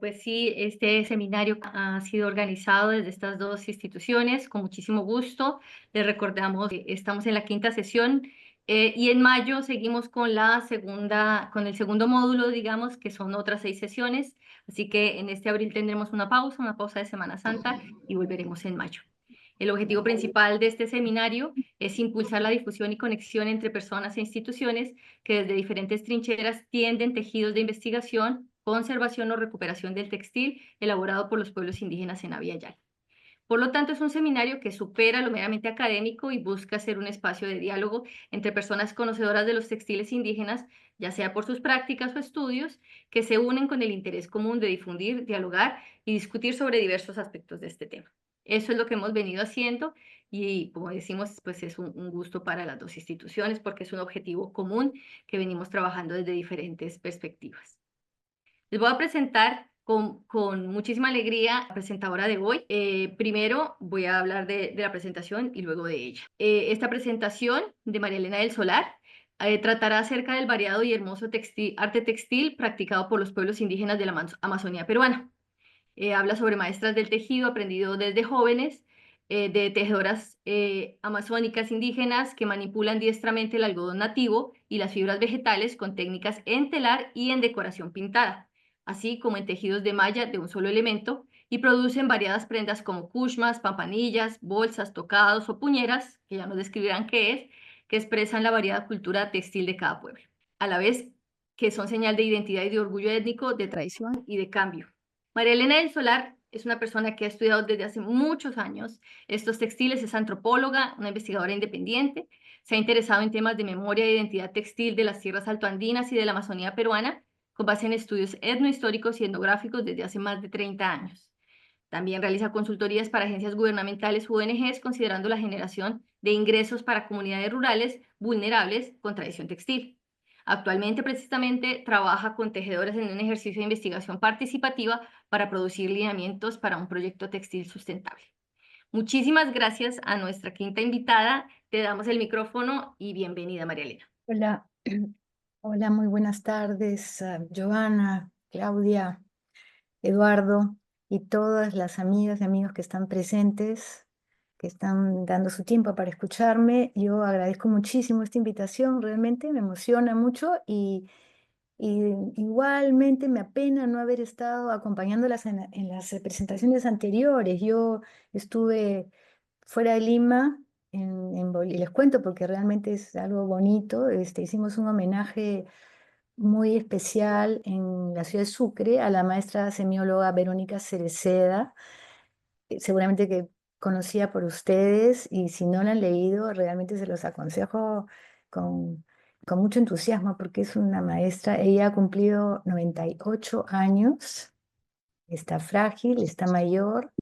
Pues sí, este seminario ha sido organizado desde estas dos instituciones con muchísimo gusto. Les recordamos que estamos en la quinta sesión y en mayo seguimos con con el segundo módulo, digamos, que son otras 6 sesiones. Así que en este abril tendremos una pausa de Semana Santa y volveremos en mayo. El objetivo principal de este seminario es impulsar la difusión y conexión entre personas e instituciones que desde diferentes trincheras tienden tejidos de investigación, conservación o recuperación del textil elaborado por los pueblos indígenas en Abya Yala. Por lo tanto, es un seminario que supera lo meramente académico y busca ser un espacio de diálogo entre personas conocedoras de los textiles indígenas, ya sea por sus prácticas o estudios, que se unen con el interés común de difundir, dialogar y discutir sobre diversos aspectos de este tema. Eso es lo que hemos venido haciendo y, como decimos, pues es un gusto para las dos instituciones porque es un objetivo común que venimos trabajando desde diferentes perspectivas. Les voy a presentar con muchísima alegría a la presentadora de hoy. Primero voy a hablar de la presentación y luego de ella. Esta presentación de María Elena del Solar tratará acerca del variado y hermoso arte textil practicado por los pueblos indígenas de la Amazonía peruana. Habla sobre maestras del tejido aprendido desde jóvenes, de tejedoras amazónicas indígenas que manipulan diestramente el algodón nativo y las fibras vegetales con técnicas en telar y en decoración pintada, así como en tejidos de malla de un solo elemento, y producen variadas prendas como cushmas, pampanillas, bolsas, tocados o puñeras, que ya nos describirán qué es, que expresan la variada cultura textil de cada pueblo, a la vez que son señal de identidad y de orgullo étnico, de tradición y de cambio. María Elena del Solar es una persona que ha estudiado desde hace muchos años estos textiles, es antropóloga, una investigadora independiente, se ha interesado en temas de memoria e identidad textil de las tierras altoandinas y de la Amazonía peruana, con base en estudios etnohistóricos y etnográficos desde hace más de 30 años. También realiza consultorías para agencias gubernamentales u ONGs, considerando la generación de ingresos para comunidades rurales vulnerables con tradición textil. Actualmente, precisamente, trabaja con tejedores en un ejercicio de investigación participativa para producir lineamientos para un proyecto textil sustentable. Muchísimas gracias a nuestra quinta invitada. Te damos el micrófono y bienvenida, María Elena. Hola, hola, muy buenas tardes, Giovanna, Claudia, Eduardo y todas las amigas y amigos que están presentes, que están dando su tiempo para escucharme. Yo agradezco muchísimo esta invitación, realmente me emociona mucho y igualmente me apena no haber estado acompañándolas en las presentaciones anteriores. Yo estuve fuera de Lima, y les cuento porque realmente es algo bonito. Hicimos un homenaje muy especial en la ciudad de Sucre a la maestra semióloga Verónica Cereceda, seguramente que conocida por ustedes, y si no la han leído, realmente se los aconsejo con, con mucho entusiasmo porque es una maestra. Ella ha cumplido 98 años, está frágil, está mayor,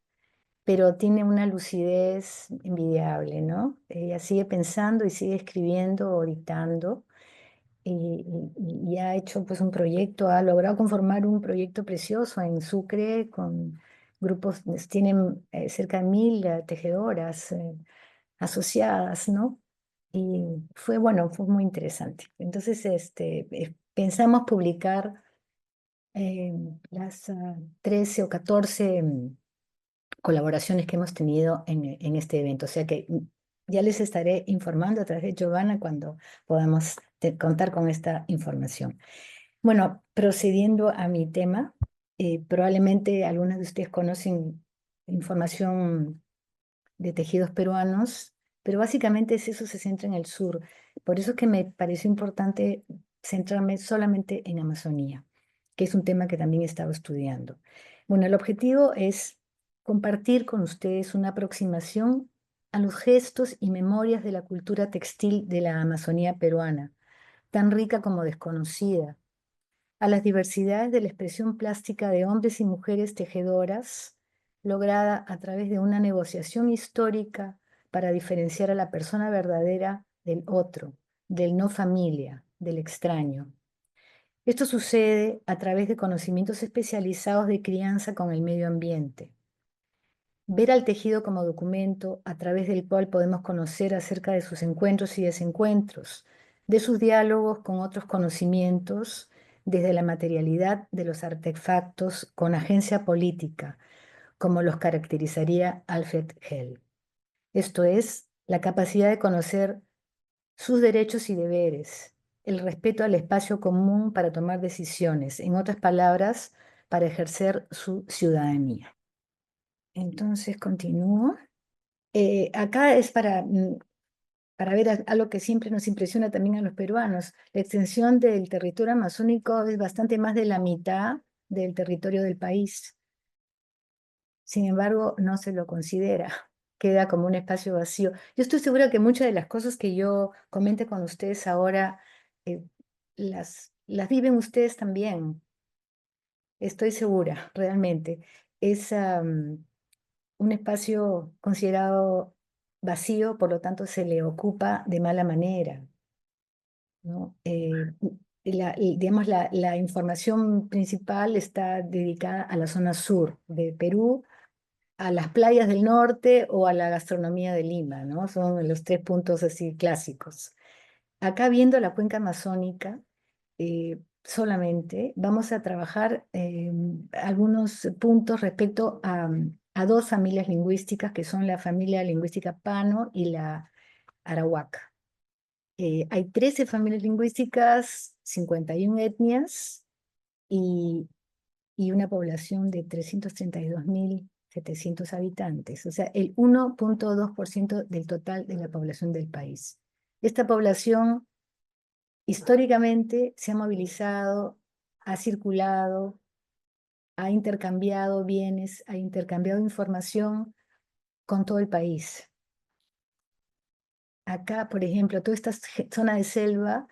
pero tiene una lucidez envidiable, ¿no? Ella sigue pensando y sigue escribiendo o dictando y ha hecho pues un proyecto, ha logrado conformar un proyecto precioso en Sucre con grupos, tienen cerca de 1000 tejedoras asociadas, ¿no? Y fue, bueno, fue muy interesante. Entonces, pensamos publicar eh, las 13 o 14 colaboraciones que hemos tenido en este evento. O sea que ya les estaré informando a través de Giovanna cuando podamos contar con esta información. Bueno, procediendo a mi tema, probablemente algunos de ustedes conocen información de tejidos peruanos, pero básicamente eso se centra en el sur. Por eso es que me pareció importante centrarme solamente en Amazonía, que es un tema que también he estado estudiando. Bueno, el objetivo es compartir con ustedes una aproximación a los gestos y memorias de la cultura textil de la Amazonía peruana, tan rica como desconocida, a las diversidades de la expresión plástica de hombres y mujeres tejedoras, lograda a través de una negociación histórica para diferenciar a la persona verdadera del otro, del no familia, del extraño. Esto sucede a través de conocimientos especializados de crianza con el medio ambiente. Ver al tejido como documento a través del cual podemos conocer acerca de sus encuentros y desencuentros, de sus diálogos con otros conocimientos, desde la materialidad de los artefactos con agencia política, como los caracterizaría Alfred Hell. Esto es, la capacidad de conocer sus derechos y deberes, el respeto al espacio común para tomar decisiones, en otras palabras, para ejercer su ciudadanía. Entonces, continúo. Acá es para ver algo que siempre nos impresiona también a los peruanos. La extensión del territorio amazónico es bastante más de la mitad del territorio del país. Sin embargo, no se lo considera. Queda como un espacio vacío. Yo estoy segura que muchas de las cosas que yo comente con ustedes ahora eh, las viven ustedes también. Estoy segura, realmente. Es un espacio considerado vacío, por lo tanto se le ocupa de mala manera, ¿no? Digamos, la información principal está dedicada a la zona sur de Perú, a las playas del norte o a la gastronomía de Lima, ¿no? Son los tres puntos así clásicos. Acá viendo la cuenca amazónica, solamente vamos a trabajar algunos puntos respecto a dos familias lingüísticas que son la familia lingüística Pano y la Arawak. Hay 13 familias lingüísticas, 51 etnias y una población de 332.700 habitantes, o sea, el 1,2% del total de la población del país. Esta población históricamente se ha movilizado, ha circulado, ha intercambiado bienes, ha intercambiado información con todo el país. Acá, por ejemplo, toda esta zona de selva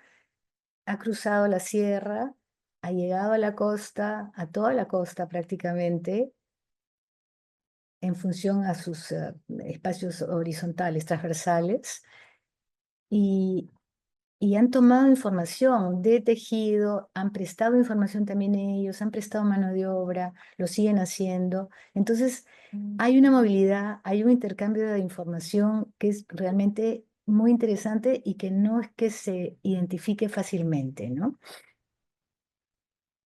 ha cruzado la sierra, ha llegado a la costa, a toda la costa prácticamente, en función a sus espacios horizontales, transversales, y, y han tomado información de tejido, han prestado información también ellos, han prestado mano de obra, lo siguen haciendo. Entonces, hay una movilidad, hay un intercambio de información que es realmente muy interesante y que no es que se identifique fácilmente, ¿no?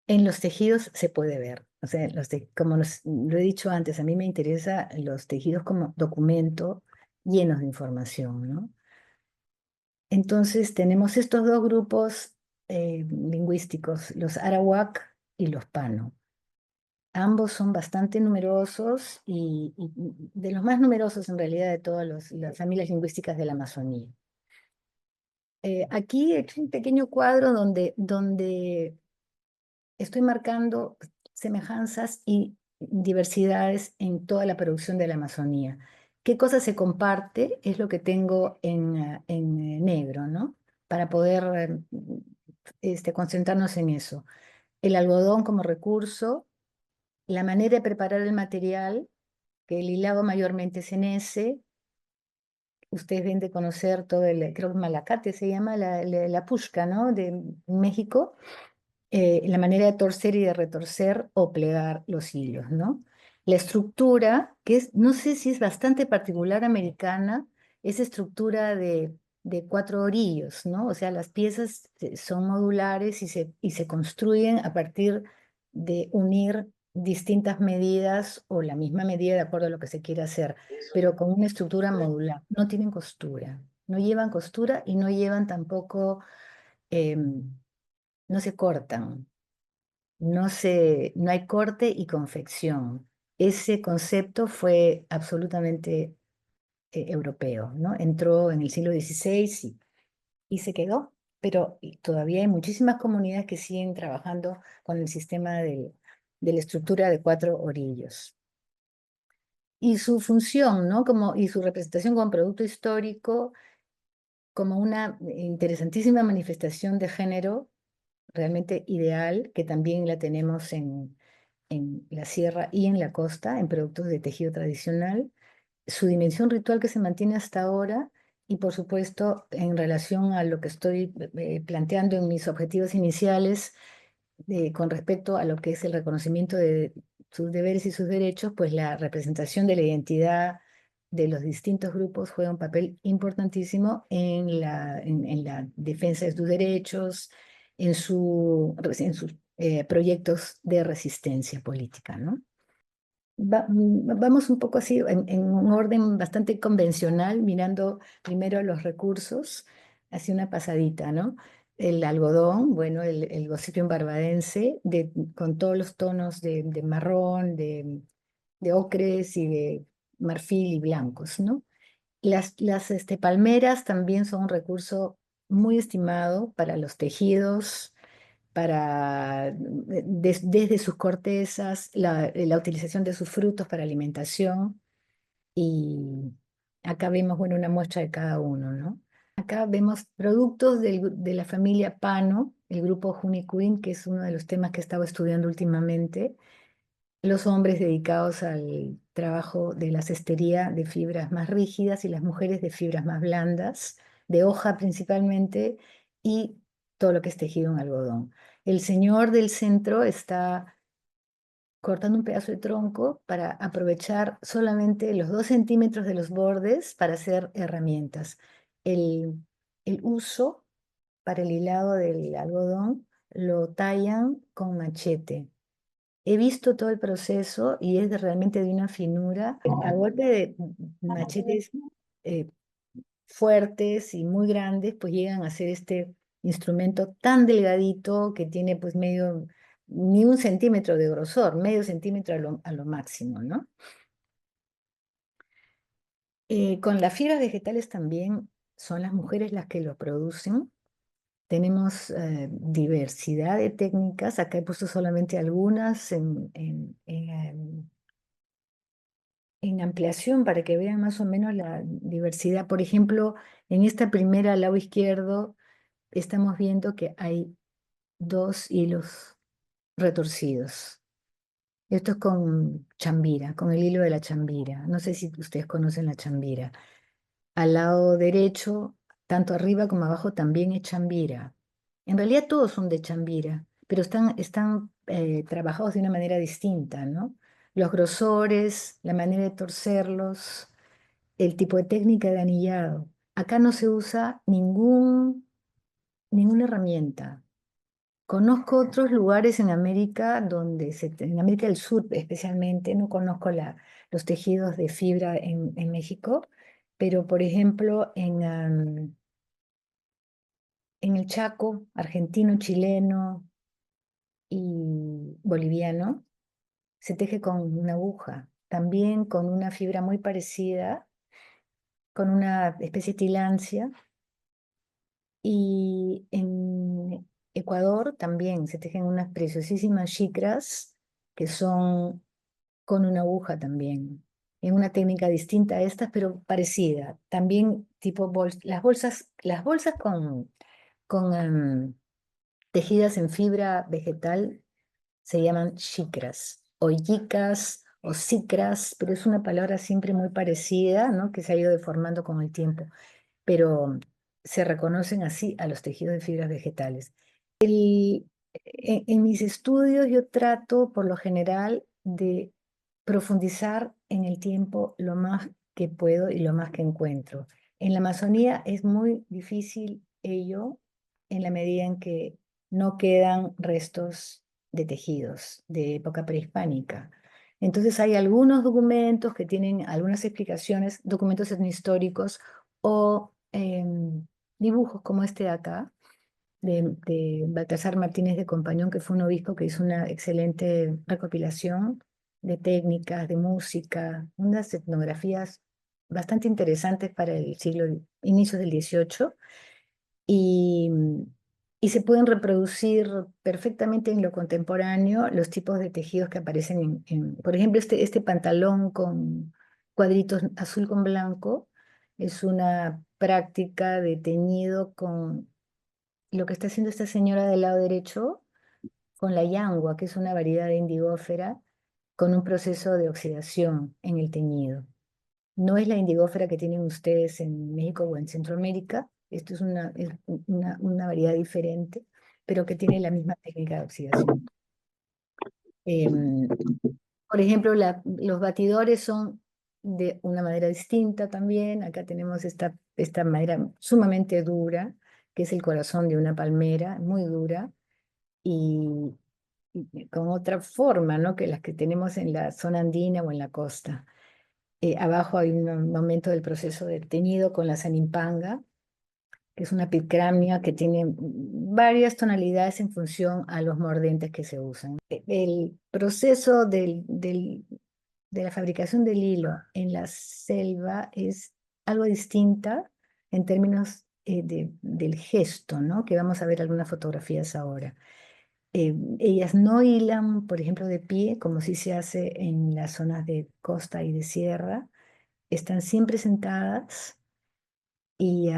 En los tejidos se puede ver, o sea, como lo he dicho antes, a mí me interesan los tejidos como documento llenos de información, ¿no? Entonces tenemos estos dos grupos lingüísticos, los arawak y los pano. Ambos son bastante numerosos y de los más numerosos en realidad de todas las familias lingüísticas de la Amazonía. Aquí he hecho un pequeño cuadro donde estoy marcando semejanzas y diversidades en toda la producción de la Amazonía. ¿Qué cosa se comparte? Es lo que tengo en negro, ¿no? Para poder concentrarnos en eso. El algodón como recurso, la manera de preparar el material, que el hilado mayormente es en ese. Ustedes deben de conocer todo creo que malacate se llama, la pushka, ¿no? De México. La manera de torcer y de retorcer o plegar los hilos, ¿no? La estructura, que es, no sé si es bastante particular americana, esa estructura de cuatro orillos, ¿no? O sea, las piezas son modulares y se construyen a partir de unir distintas medidas o la misma medida de acuerdo a lo que se quiere hacer, pero con una estructura modular. No tienen costura, no llevan costura y no llevan tampoco, no se cortan. No hay corte y confección. Ese concepto fue absolutamente europeo, ¿no? Entró en el siglo XVI y se quedó, pero todavía hay muchísimas comunidades que siguen trabajando con el sistema de la estructura de cuatro orillos. Y su función, ¿no? Y su representación como producto histórico, como una interesantísima manifestación de género realmente ideal, que también la tenemos en la sierra y en la costa, en productos de tejido tradicional, su dimensión ritual que se mantiene hasta ahora y por supuesto en relación a lo que estoy planteando en mis objetivos iniciales con respecto a lo que es el reconocimiento de sus deberes y sus derechos, pues la representación de la identidad de los distintos grupos juega un papel importantísimo en la defensa de sus derechos, en sus proyectos de resistencia política, ¿no? Vamos un poco así, en un orden bastante convencional, mirando primero los recursos, así una pasadita, ¿no? El algodón, bueno, el Gossypium barbadense, con todos los tonos de marrón, de ocres y de marfil y blancos, ¿no? Las palmeras también son un recurso muy estimado para los tejidos, desde sus cortezas, la utilización de sus frutos para alimentación. Y acá vemos, bueno, una muestra de cada uno, ¿no? Acá vemos productos de la familia Pano, el grupo Junicuin, que es uno de los temas que he estado estudiando últimamente. Los hombres dedicados al trabajo de la cestería de fibras más rígidas y las mujeres de fibras más blandas, de hoja principalmente, y todo lo que es tejido en algodón. El señor del centro está cortando un pedazo de tronco para aprovechar solamente los 2 centímetros de los bordes para hacer herramientas. El, el uso para el hilado del algodón lo tallan con machete. He visto todo el proceso y es realmente de una finura. A golpe de machetes eh, fuertes y muy grandes, pues llegan a ser este instrumento tan delgadito que tiene pues ni 1 centímetro de grosor, medio centímetro a lo máximo, ¿no? Con las fibras vegetales también son las mujeres las que lo producen. Tenemos diversidad de técnicas. Acá he puesto solamente algunas en ampliación para que vean más o menos la diversidad. Por ejemplo, en esta primera al lado izquierdo estamos viendo que hay 2 hilos retorcidos. Esto es con chambira, con el hilo de la chambira. No sé si ustedes conocen la chambira. Al lado derecho, tanto arriba como abajo, también es chambira. En realidad todos son de chambira, pero están trabajados de una manera distinta, ¿no? Los grosores, la manera de torcerlos, el tipo de técnica de anillado. Acá no se usa ninguna herramienta. Conozco otros lugares en América en América del Sur especialmente, no conozco los tejidos de fibra en México, pero por ejemplo en el Chaco, argentino, chileno y boliviano, se teje con una aguja, también con una fibra muy parecida, con una especie de tilancia. Y en Ecuador también se tejen unas preciosísimas chicras que son con una aguja también, en una técnica distinta a estas, pero parecida. También tipo las bolsas con tejidas en fibra vegetal se llaman chicras, o yicas, o cicras, pero es una palabra siempre muy parecida, ¿no? Que se ha ido deformando con el tiempo, pero se reconocen así a los tejidos de fibras vegetales. En mis estudios yo trato por lo general de profundizar en el tiempo lo más que puedo y lo más que encuentro. En la Amazonía es muy difícil ello en la medida en que no quedan restos de tejidos de época prehispánica. Entonces hay algunos documentos que tienen algunas explicaciones, documentos etnohistóricos o dibujos como este de acá, de Baltasar Martínez de Compañón, que fue un obispo que hizo una excelente recopilación de técnicas, de música, unas etnografías bastante interesantes para el inicios del XVIII, y, y se pueden reproducir perfectamente en lo contemporáneo los tipos de tejidos que aparecen por ejemplo, este pantalón con cuadritos azul con blanco es una práctica de teñido con lo que está haciendo esta señora del lado derecho con la yangua, que es una variedad de indigófera, con un proceso de oxidación en el teñido. No es la indigófera que tienen ustedes en México o en Centroamérica, esto es una variedad diferente, pero que tiene la misma técnica de oxidación. Em, por ejemplo, los batidores son de una madera distinta también. Acá tenemos esta madera sumamente dura, que es el corazón de una palmera, muy dura, y, y con otra forma, ¿no? Que las que tenemos en la zona andina o en la costa. Abajo hay un momento del proceso de teñido con la sanimpanga, que es una picramia que tiene varias tonalidades en función a los mordentes que se usan. El proceso de la fabricación del hilo en la selva es algo distinta en términos del gesto, ¿no? Que vamos a ver algunas fotografías ahora. Ellas no hilan, por ejemplo, de pie, como sí se hace en las zonas de costa y de sierra. Están siempre sentadas y,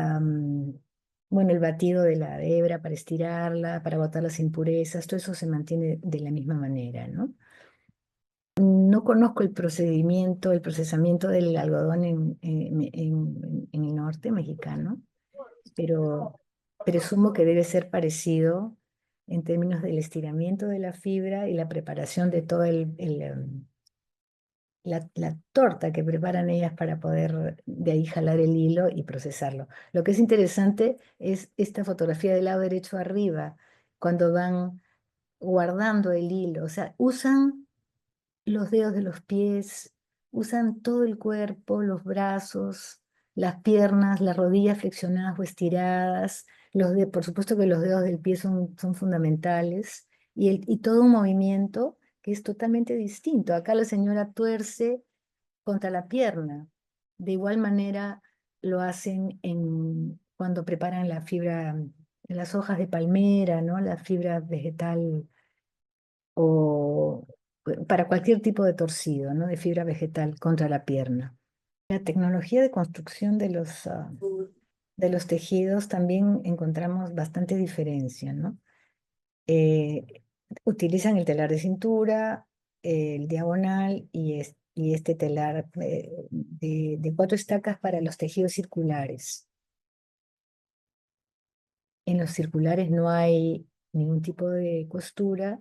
bueno, el batido de la hebra para estirarla, para botar las impurezas, todo eso se mantiene de la misma manera, ¿no? No conozco el procedimiento, el procesamiento del algodón en el norte mexicano, pero presumo que debe ser parecido en términos del estiramiento de la fibra y la preparación de todo la torta que preparan ellas para poder de ahí jalar el hilo y procesarlo. Lo que es interesante es esta fotografía del lado derecho arriba, cuando van guardando el hilo, o sea, usan los dedos de los pies, usan todo el cuerpo, los brazos, las piernas, las rodillas flexionadas o estiradas, por supuesto que los dedos del pie son fundamentales, y todo un movimiento que es totalmente distinto. Acá la señora tuerce contra la pierna. De igual manera lo hacen cuando preparan la fibra, las hojas de palmera, ¿no? La fibra vegetal o para cualquier tipo de torcido, ¿no? De fibra vegetal contra la pierna. La tecnología de construcción de los tejidos también encontramos bastante diferencia, ¿no? Eh, Utilizan el telar de cintura, el diagonal y este telar de 4 estacas para los tejidos circulares. En los circulares no hay ningún tipo de costura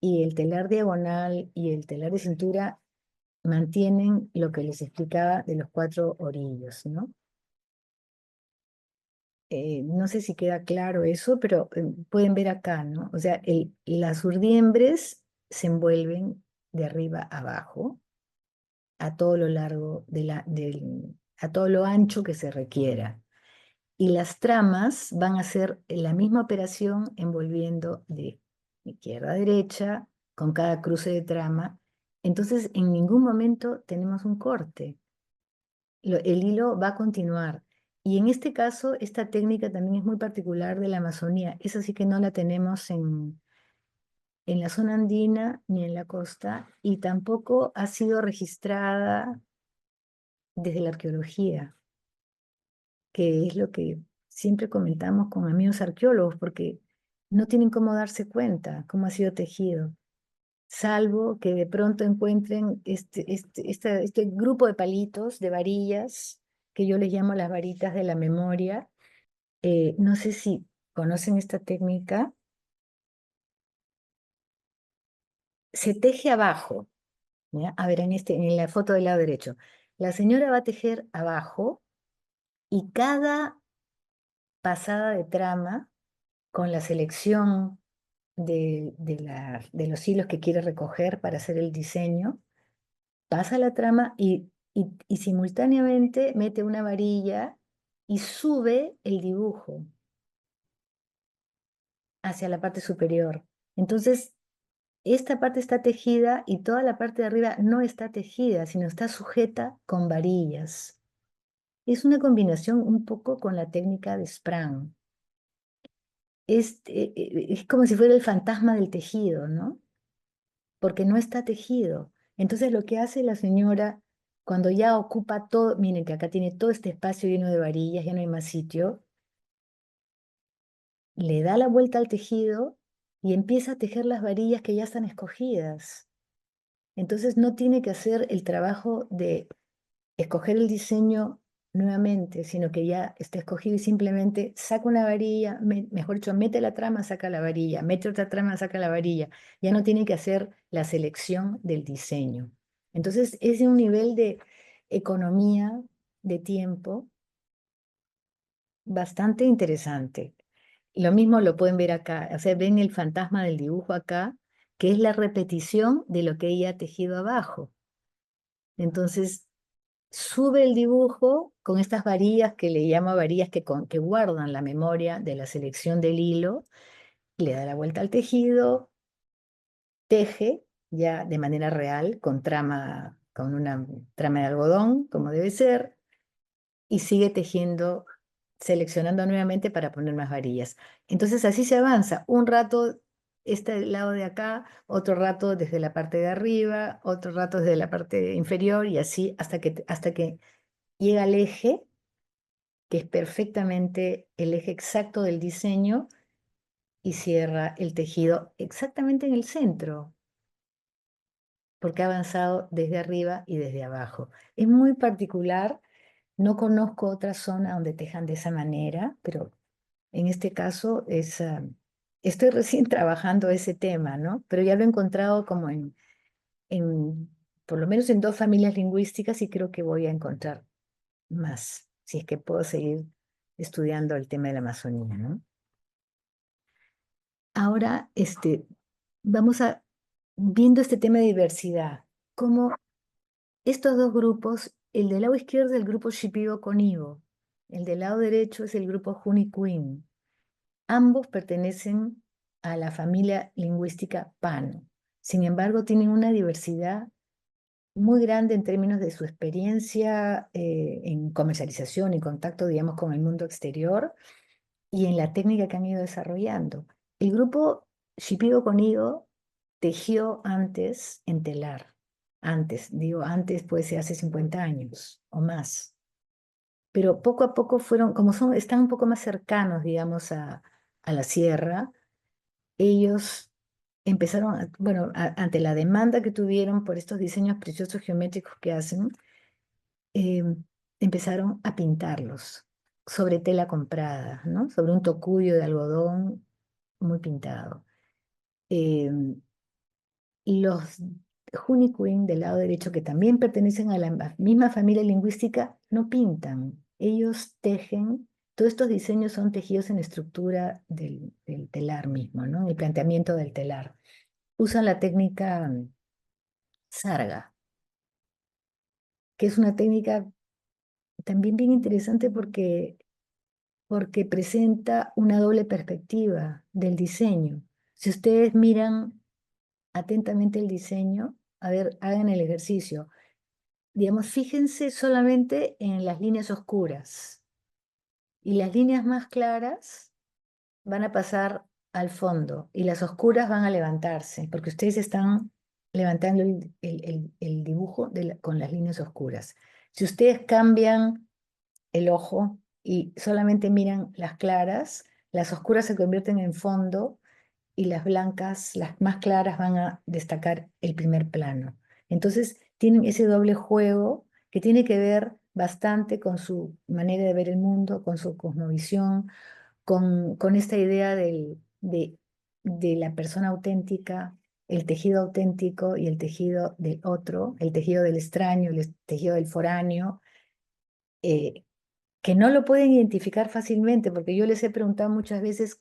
y el telar diagonal y el telar de cintura mantienen lo que les explicaba de los 4 orillos, ¿no? No sé si queda claro eso, pero pueden ver acá, ¿no? O sea, las urdiembres se envuelven de arriba a abajo, a todo lo largo a todo lo ancho que se requiera. Y las tramas van a hacer la misma operación envolviendo de izquierda a derecha con cada cruce de trama. Entonces, en ningún momento tenemos un corte. El hilo va a continuar. Y en este caso, esta técnica también es muy particular de la Amazonía. Esa sí que no la tenemos en la zona andina ni en la costa, y tampoco ha sido registrada desde la arqueología, que es lo que siempre comentamos con amigos arqueólogos, porque no tienen cómo darse cuenta cómo ha sido tejido, salvo que de pronto encuentren este grupo de palitos, de varillas, que yo les llamo las varitas de la memoria. No sé si conocen esta técnica. Se teje abajo, ¿ya? A ver, en la foto del lado derecho. La señora va a tejer abajo y cada pasada de trama con la selección de los hilos que quiere recoger para hacer el diseño, pasa la trama y simultáneamente mete una varilla y sube el dibujo hacia la parte superior. Entonces, esta parte está tejida y toda la parte de arriba no está tejida, sino está sujeta con varillas. Es una combinación un poco con la técnica de Sprang. Es como si fuera el fantasma del tejido, ¿no? Porque no está tejido. Entonces lo que hace la señora cuando ya ocupa todo, miren que acá tiene todo este espacio lleno de varillas, ya no hay más sitio, le da la vuelta al tejido y empieza a tejer las varillas que ya están escogidas. Entonces no tiene que hacer el trabajo de escoger el diseño nuevamente, sino que ya está escogido y simplemente saca una varilla, mejor dicho, mete la trama, saca la varilla, mete otra trama, saca la varilla. Ya no tiene que hacer la selección del diseño. Entonces es de un nivel de economía de tiempo bastante interesante. Lo mismo lo pueden ver acá, o sea, ven el fantasma del dibujo acá, que es la repetición de lo que ella ha tejido abajo. Entonces, sube el dibujo con estas varillas que le llamo varillas que guardan la memoria de la selección del hilo, le da la vuelta al tejido, teje ya de manera real, con una trama de algodón, como debe ser, y sigue tejiendo, seleccionando nuevamente para poner más varillas. Entonces así se avanza. Un rato este lado de acá, otro rato desde la parte de arriba, otro rato desde la parte inferior y así hasta que llega al eje, que es perfectamente el eje exacto del diseño y cierra el tejido exactamente en el centro, porque ha avanzado desde arriba y desde abajo. Es muy particular. No conozco otra zona donde tejan de esa manera, pero en este caso estoy recién trabajando ese tema, ¿no? Pero ya lo he encontrado como por lo menos en 2 familias lingüísticas y creo que voy a encontrar más, si es que puedo seguir estudiando el tema de la Amazonía, ¿no? Ahora, vamos viendo este tema de diversidad, cómo estos dos grupos, el del lado izquierdo es el grupo Shipibo-Conibo, el del lado derecho es el grupo Junicuin. Ambos pertenecen a la familia lingüística Pano. Sin embargo, tienen una diversidad muy grande en términos de su experiencia en comercialización y contacto, digamos, con el mundo exterior y en la técnica que han ido desarrollando. El grupo Shipibo-Conibo tejió antes en telar. Antes, digo antes, puede ser hace 50 años o más. Pero poco a poco fueron, están un poco más cercanos, digamos, a la sierra, ellos empezaron, bueno, ante la demanda que tuvieron por estos diseños preciosos geométricos que hacen, eh, empezaron a pintarlos sobre tela comprada, ¿no? Sobre un tocuyo de algodón muy pintado. Eh, los Junicuin del lado derecho, que también pertenecen a la misma familia lingüística, no pintan. Ellos tejen, todos estos diseños son tejidos en estructura del telar mismo, ¿no? En el planteamiento del telar. Usan la técnica sarga, que es una técnica también bien interesante porque presenta una doble perspectiva del diseño. Si ustedes miran atentamente el diseño, a ver, hagan el ejercicio. Digamos, fíjense solamente en las líneas oscuras y las líneas más claras van a pasar al fondo y las oscuras van a levantarse, porque ustedes están levantando el dibujo con las líneas oscuras. Si ustedes cambian el ojo y solamente miran las claras, las oscuras se convierten en fondo y las blancas, las más claras, van a destacar el primer plano. Entonces tienen ese doble juego que tiene que ver bastante con su manera de ver el mundo, con su cosmovisión, con esta idea de la persona auténtica, el tejido auténtico y el tejido del otro, el tejido del extraño, el tejido del foráneo, eh, que no lo pueden identificar fácilmente, porque yo les he preguntado muchas veces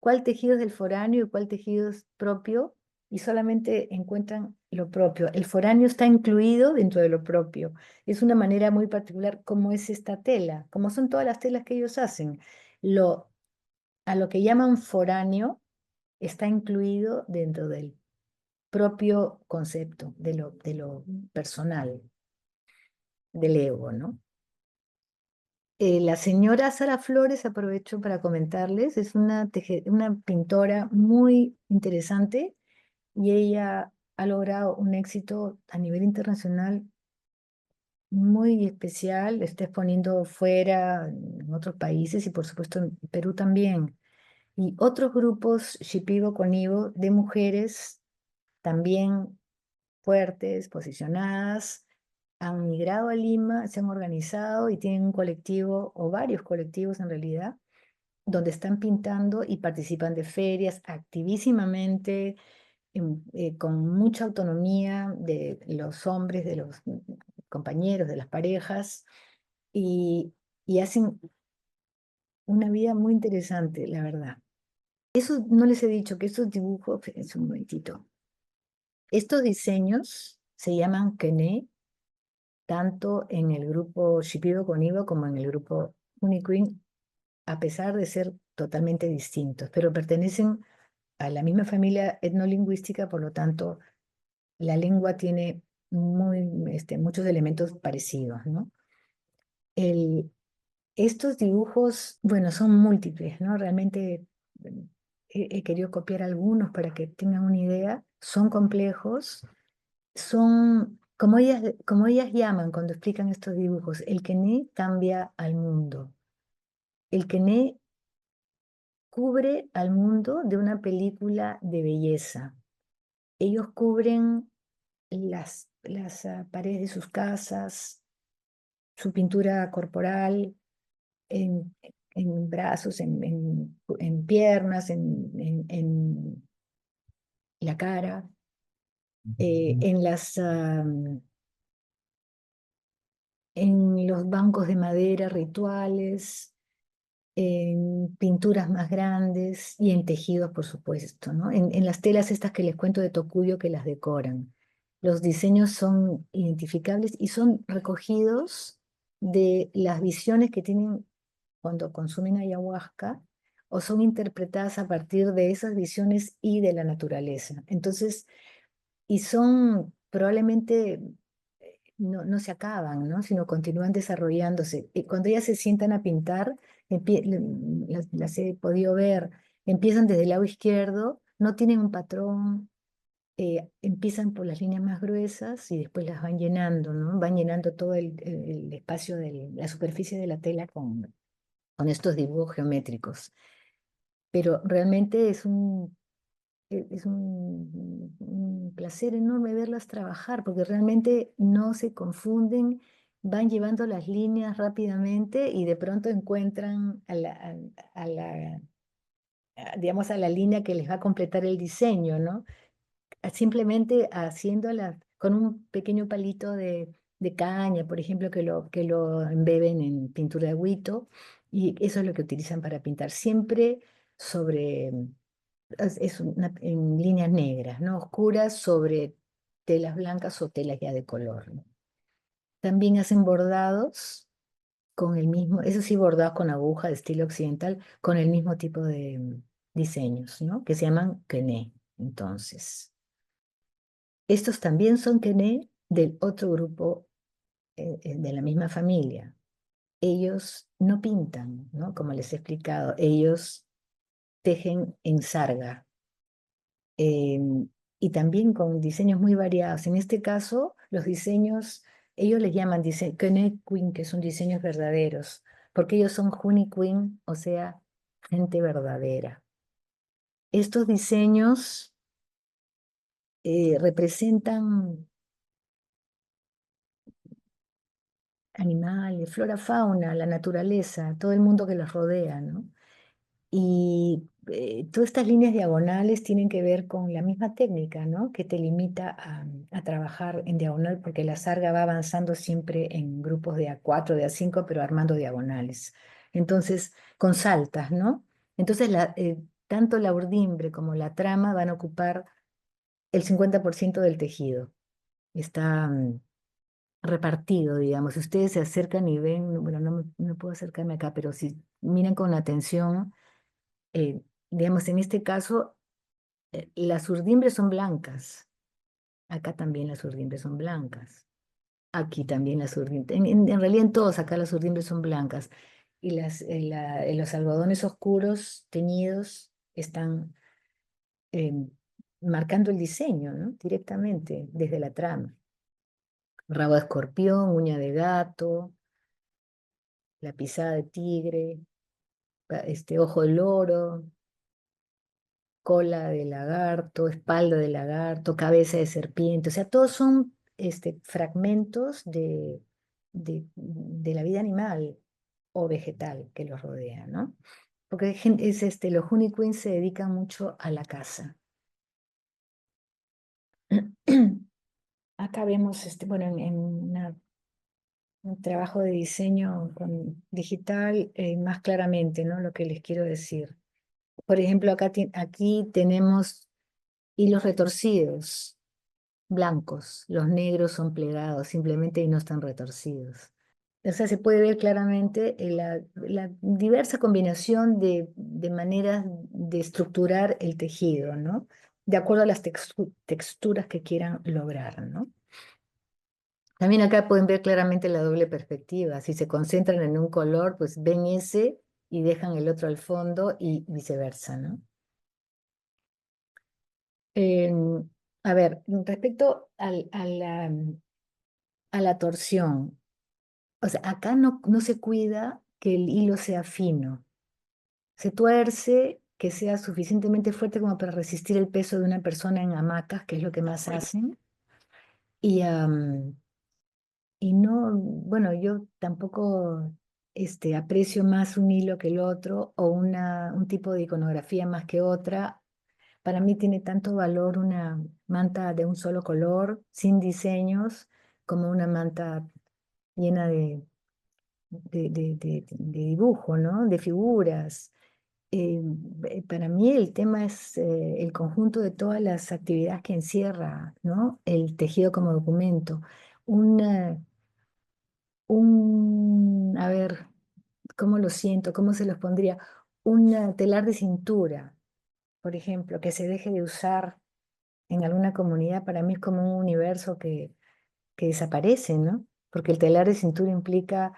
cuál tejido es del foráneo y cuál tejido es propio, y solamente encuentran lo propio. El foráneo está incluido dentro de lo propio. Es una manera muy particular como es esta tela, como son todas las telas que ellos hacen. A lo que llaman foráneo está incluido dentro del propio concepto, de lo personal, del ego, ¿no? La señora Sara Flores, aprovecho para comentarles, es una pintora muy interesante y ella ha logrado un éxito a nivel internacional muy especial, está exponiendo fuera, en otros países y por supuesto en Perú también. Y otros grupos Shipibo con Ivo de mujeres también fuertes, posicionadas, han migrado a Lima, se han organizado y tienen un colectivo o varios colectivos en realidad, donde están pintando y participan de ferias activísimamente, con mucha autonomía de los hombres, de los compañeros, de las parejas, y, y hacen una vida muy interesante, la verdad. Eso no les he dicho que estos dibujos, es un momentito, estos diseños se llaman Kené, tanto en el grupo Shipibo con Ivo como en el grupo Uniqueen, a pesar de ser totalmente distintos, pero pertenecen a la misma familia etnolingüística, por lo tanto, la lengua tiene muchos elementos parecidos, ¿no? El, Estos dibujos, bueno, son múltiples, ¿no? Realmente mm, he querido copiar algunos para que tengan una idea. Son complejos, son, como ellas llaman cuando explican estos dibujos, el Kené cambia al mundo. El Kené cubre al mundo de una película de belleza. Ellos cubren las paredes de sus casas, su pintura corporal, en, en brazos, en piernas, en la cara, en los bancos de madera rituales, en pinturas más grandes y en tejidos, por supuesto, ¿no? En las telas estas que les cuento de Tokuyo que las decoran. Los diseños son identificables y son recogidos de las visiones que tienen cuando consumen ayahuasca o son interpretadas a partir de esas visiones y de la naturaleza. Entonces, y son probablemente no se acaban, ¿no? Sino continúan desarrollándose. Y cuando ellas se sientan a pintar, las he podido ver, empiezan desde el lado izquierdo, no tienen un patrón, empiezan por las líneas más gruesas y después las van llenando, ¿no? Van llenando todo el espacio de la superficie de la tela con estos dibujos geométricos. Pero realmente es un placer enorme verlas trabajar, porque realmente no se confunden, van llevando las líneas rápidamente y de pronto encuentran digamos, a la línea que les va a completar el diseño, ¿no? Simplemente haciéndola con un pequeño palito de caña, por ejemplo, que lo embeben en pintura de agüito, y eso es lo que utilizan para pintar, siempre sobre en líneas negras, ¿no? Oscuras sobre telas blancas o telas ya de color, ¿no? También hacen bordados con el mismo, eso sí, bordados con aguja de estilo occidental, con el mismo tipo de diseños, ¿no? Que se llaman quené. Entonces, estos también son quené del otro grupo de la misma familia. Ellos no pintan, ¿no? Como les he explicado, ellos tejen en sarga. Y también con diseños muy variados. En este caso, los diseños, ellos les llaman Queen, que son diseños verdaderos, porque ellos son Queen, o sea, gente verdadera. Estos diseños representan animales, flora, fauna, la naturaleza, todo el mundo que los rodea, ¿no? Y todas estas líneas diagonales tienen que ver con la misma técnica, ¿no? Que te limita a trabajar en diagonal, porque la sarga va avanzando siempre en grupos de A4, de A5, pero armando diagonales. Entonces, con saltas, ¿no? Entonces, tanto la urdimbre como la trama van a ocupar el 50% del tejido. Está repartido, digamos. Si ustedes se acercan y ven, bueno, no puedo acercarme acá, pero si miran con atención, digamos, en este caso, las urdimbres son blancas. Acá también las urdimbres son blancas. Aquí también las urdimbres. En realidad en todos acá las urdimbres son blancas. Y los algodones oscuros teñidos están eh, marcando el diseño, ¿no? Directamente desde la trama. Rabo de escorpión, uña de gato, la pisada de tigre, ojo de loro, cola de lagarto, espalda de lagarto, cabeza de serpiente, o sea, todos son fragmentos de la vida animal o vegetal que los rodea, ¿no? Porque los Queens se dedican mucho a la caza. Acá vemos, bueno, en una un trabajo de diseño con digital más claramente, ¿no? Lo que les quiero decir. Por ejemplo, aquí tenemos hilos retorcidos, blancos. Los negros son plegados simplemente y no están retorcidos. O sea, se puede ver claramente la diversa combinación de maneras de estructurar el tejido, ¿no? De acuerdo a las texturas que quieran lograr, ¿no? También acá pueden ver claramente la doble perspectiva. Si se concentran en un color, pues ven ese y dejan el otro al fondo y viceversa, ¿no? A ver, respecto a la torsión, o sea, acá no se cuida que el hilo sea fino. Se tuerce, que sea suficientemente fuerte como para resistir el peso de una persona en hamacas, que es lo que más hacen. Y, y no, bueno, yo tampoco aprecio más un hilo que el otro o un tipo de iconografía más que otra. Para mí tiene tanto valor una manta de un solo color, sin diseños, como una manta llena de dibujo, ¿no? De figuras. Eh, para mí el tema es el conjunto de todas las actividades que encierra, ¿no? El tejido como documento. Una, a ver, ¿cómo lo siento? ¿Cómo se los pondría? Un telar de cintura, por ejemplo, que se deje de usar en alguna comunidad, para mí es como un universo que desaparece, ¿no? Porque el telar de cintura implica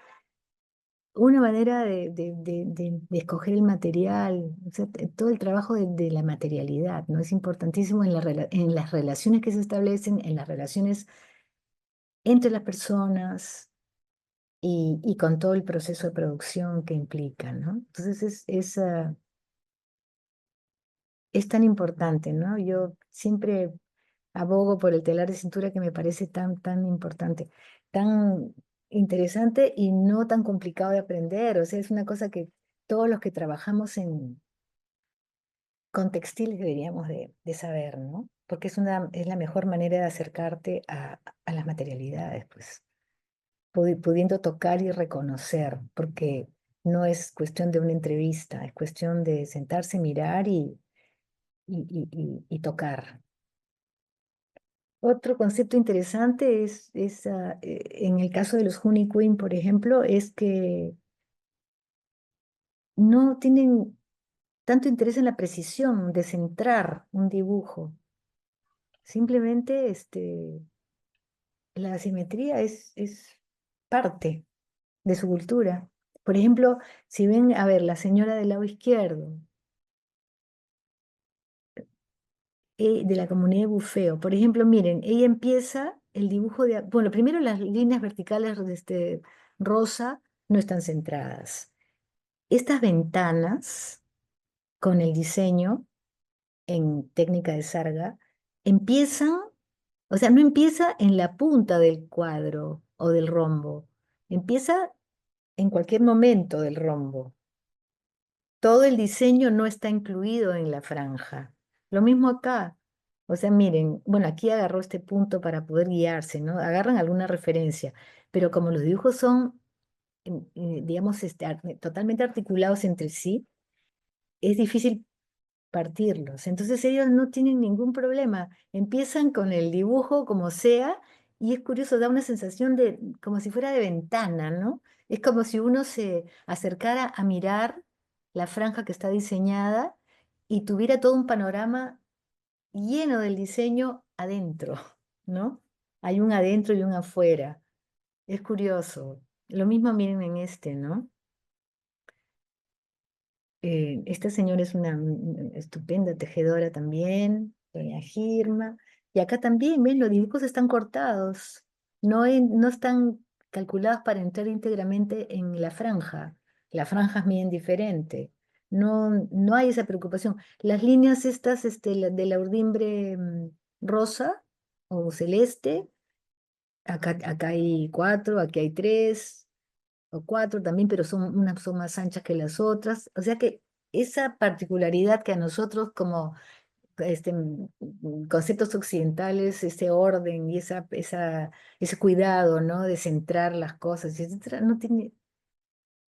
una manera de escoger el material, o sea, todo el trabajo de la materialidad, ¿no? Es importantísimo en, en las relaciones que se establecen, en las relaciones entre las personas y con todo el proceso de producción que implica, ¿no? Entonces es tan importante, ¿no? Yo siempre abogo por el telar de cintura que me parece tan importante, tan interesante y no tan complicado de aprender. O sea, es una cosa que todos los que trabajamos con textiles deberíamos de saber, ¿no? Porque es la mejor manera de acercarte a las materialidades, pues, pudiendo tocar y reconocer, porque no es cuestión de una entrevista, es cuestión de sentarse, mirar y tocar. Otro concepto interesante en el caso de los Honey Queen, por ejemplo, es que no tienen tanto interés en la precisión de centrar un dibujo. Simplemente la simetría es parte de su cultura. Por ejemplo, si ven, a ver, la señora del lado izquierdo, de la comunidad de bufeo. Por ejemplo, miren, ella empieza el dibujo de, bueno, primero las líneas verticales de rosa no están centradas. Estas ventanas con el diseño en técnica de sarga empiezan, o sea, no empieza en la punta del cuadro o del rombo, empieza en cualquier momento del rombo. Todo el diseño no está incluido en la franja. Lo mismo acá. O sea, miren, bueno, aquí agarró este punto para poder guiarse, ¿no? Agarran alguna referencia, pero como los dibujos son, digamos, totalmente articulados entre sí, es difícil partirlos. Entonces ellos no tienen ningún problema. Empiezan con el dibujo como sea y es curioso, da una sensación de como si fuera de ventana, ¿no? Es como si uno se acercara a mirar la franja que está diseñada y tuviera todo un panorama lleno del diseño adentro, ¿no? Hay un adentro y un afuera. Es curioso. Lo mismo miren en ¿no? Esta señora es una estupenda tejedora también, doña Girma. Y acá también, ¿ven? Los dibujos están cortados, no están calculados para entrar íntegramente en la franja. La franja es bien diferente. No hay esa preocupación. Las líneas estas de la urdimbre rosa o celeste, acá hay cuatro, aquí hay tres o cuatro también, pero unas son más anchas que las otras. O sea que esa particularidad que a nosotros como conceptos occidentales, ese orden y ese cuidado, ¿no? De centrar las cosas, etcétera, no tiene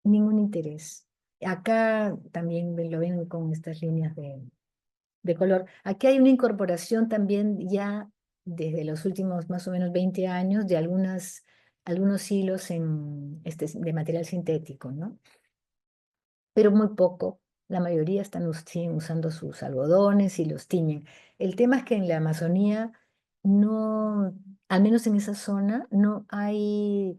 ningún interés. Acá también lo ven con estas líneas de color. Aquí hay una incorporación también ya desde los últimos más o menos 20 años de algunos hilos de material sintético, ¿no? Pero muy poco. La mayoría siguen usando sus algodones y los tiñen. El tema es que en la Amazonía no, al menos en esa zona, no hay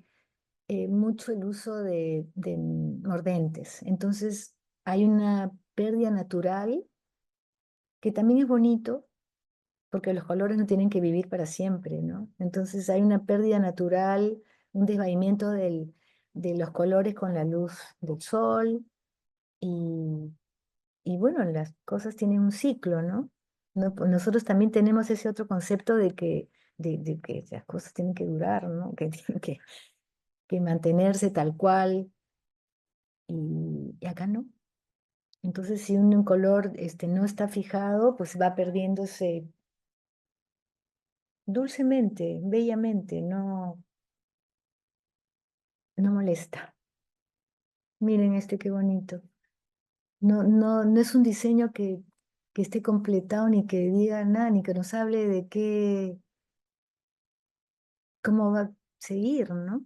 mucho el uso de mordentes. Entonces hay una pérdida natural que también es bonito porque los colores no tienen que vivir para siempre, ¿no? Entonces hay una pérdida natural, un desvaimiento de los colores con la luz del sol y, y bueno, las cosas tienen un ciclo, ¿no? Pues nosotros también tenemos ese otro concepto de que las cosas tienen que durar, ¿no? Que tienen que mantenerse tal cual y acá no. Entonces, si un color no está fijado, pues va perdiéndose dulcemente, bellamente, no molesta. Miren qué bonito. No es un diseño que esté completado, ni que diga nada, ni que nos hable de cómo va a seguir, ¿no?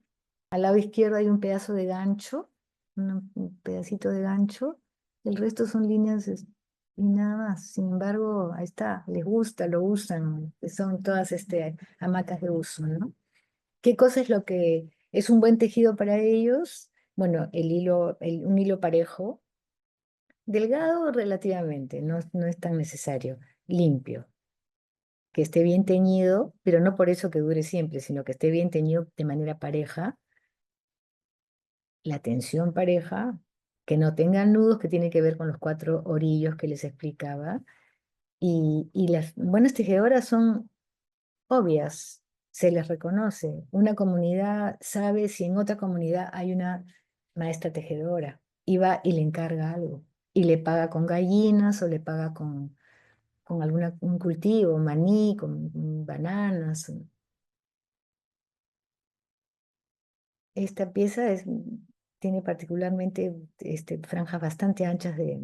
Al lado izquierdo hay un pedazo de gancho, un pedacito de gancho, el resto son líneas y nada más. Sin embargo, ahí está, les gusta, lo usan, son todas hamacas de uso, ¿no? ¿Qué cosa es lo que es un buen tejido para ellos? Bueno, un hilo parejo, delgado relativamente, no es tan necesario, limpio, que esté bien teñido, pero no por eso que dure siempre, sino que esté bien teñido de manera pareja, la tensión pareja, que no tenga nudos, que tiene que ver con los 4 orillos que les explicaba, y las buenas tejedoras son obvias, se les reconoce. Una comunidad sabe si en otra comunidad hay una maestra tejedora y va y le encarga algo y le paga con gallinas o le paga con un cultivo, maní, con bananas. Esta pieza tiene particularmente franjas bastante anchas de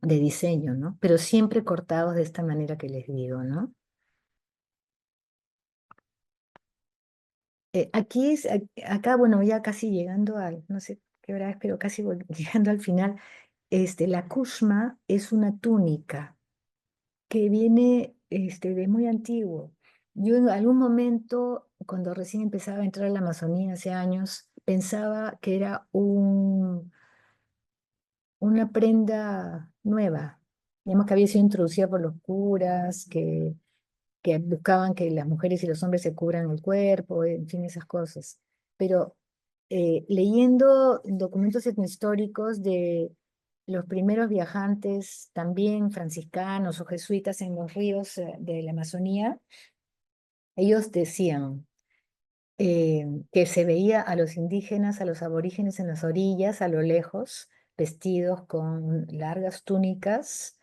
diseño, ¿no? Pero siempre cortados de esta manera que les digo, ¿no? Acá, bueno, ya casi llegando no sé qué hora es, pero casi llegando al final, la kushma es una túnica que viene de muy antiguo. Yo en algún momento, cuando recién empezaba a entrar a la Amazonía hace años, pensaba que era una prenda nueva, digamos que había sido introducida por los curas, que buscaban que las mujeres y los hombres se cubran el cuerpo, en fin, esas cosas. Pero leyendo documentos etnohistóricos de los primeros viajantes, también franciscanos o jesuitas en los ríos de la Amazonía, ellos decían que se veía a los indígenas, a los aborígenes en las orillas, a lo lejos, vestidos con largas túnicas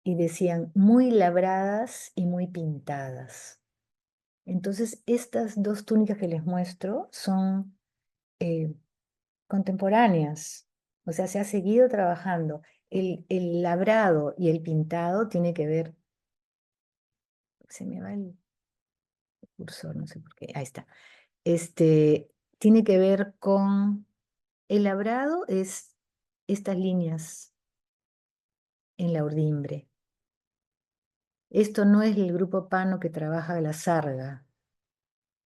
y decían muy labradas y muy pintadas. Entonces, estas dos túnicas que les muestro son eh, contemporáneas, o sea, se ha seguido trabajando. El labrado y el pintado tiene que ver, se me va el cursor, no sé por qué, ahí está. Tiene que ver con, el labrado es estas líneas en la urdimbre. Esto no es el grupo Pano que trabaja la sarga.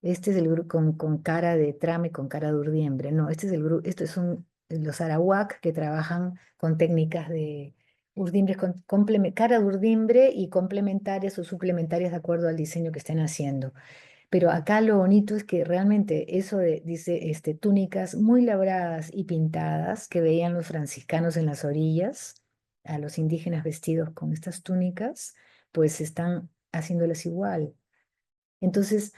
Este es el grupo con cara de trame, con cara de urdiembre. No, este es el grupo, estos son los arawak que trabajan con técnicas de urdimbres, cara de urdimbre y complementarias o suplementarias de acuerdo al diseño que estén haciendo. Pero acá lo bonito es que realmente dice, túnicas muy labradas y pintadas que veían los franciscanos en las orillas, a los indígenas vestidos con estas túnicas, pues están haciéndolas igual. Entonces,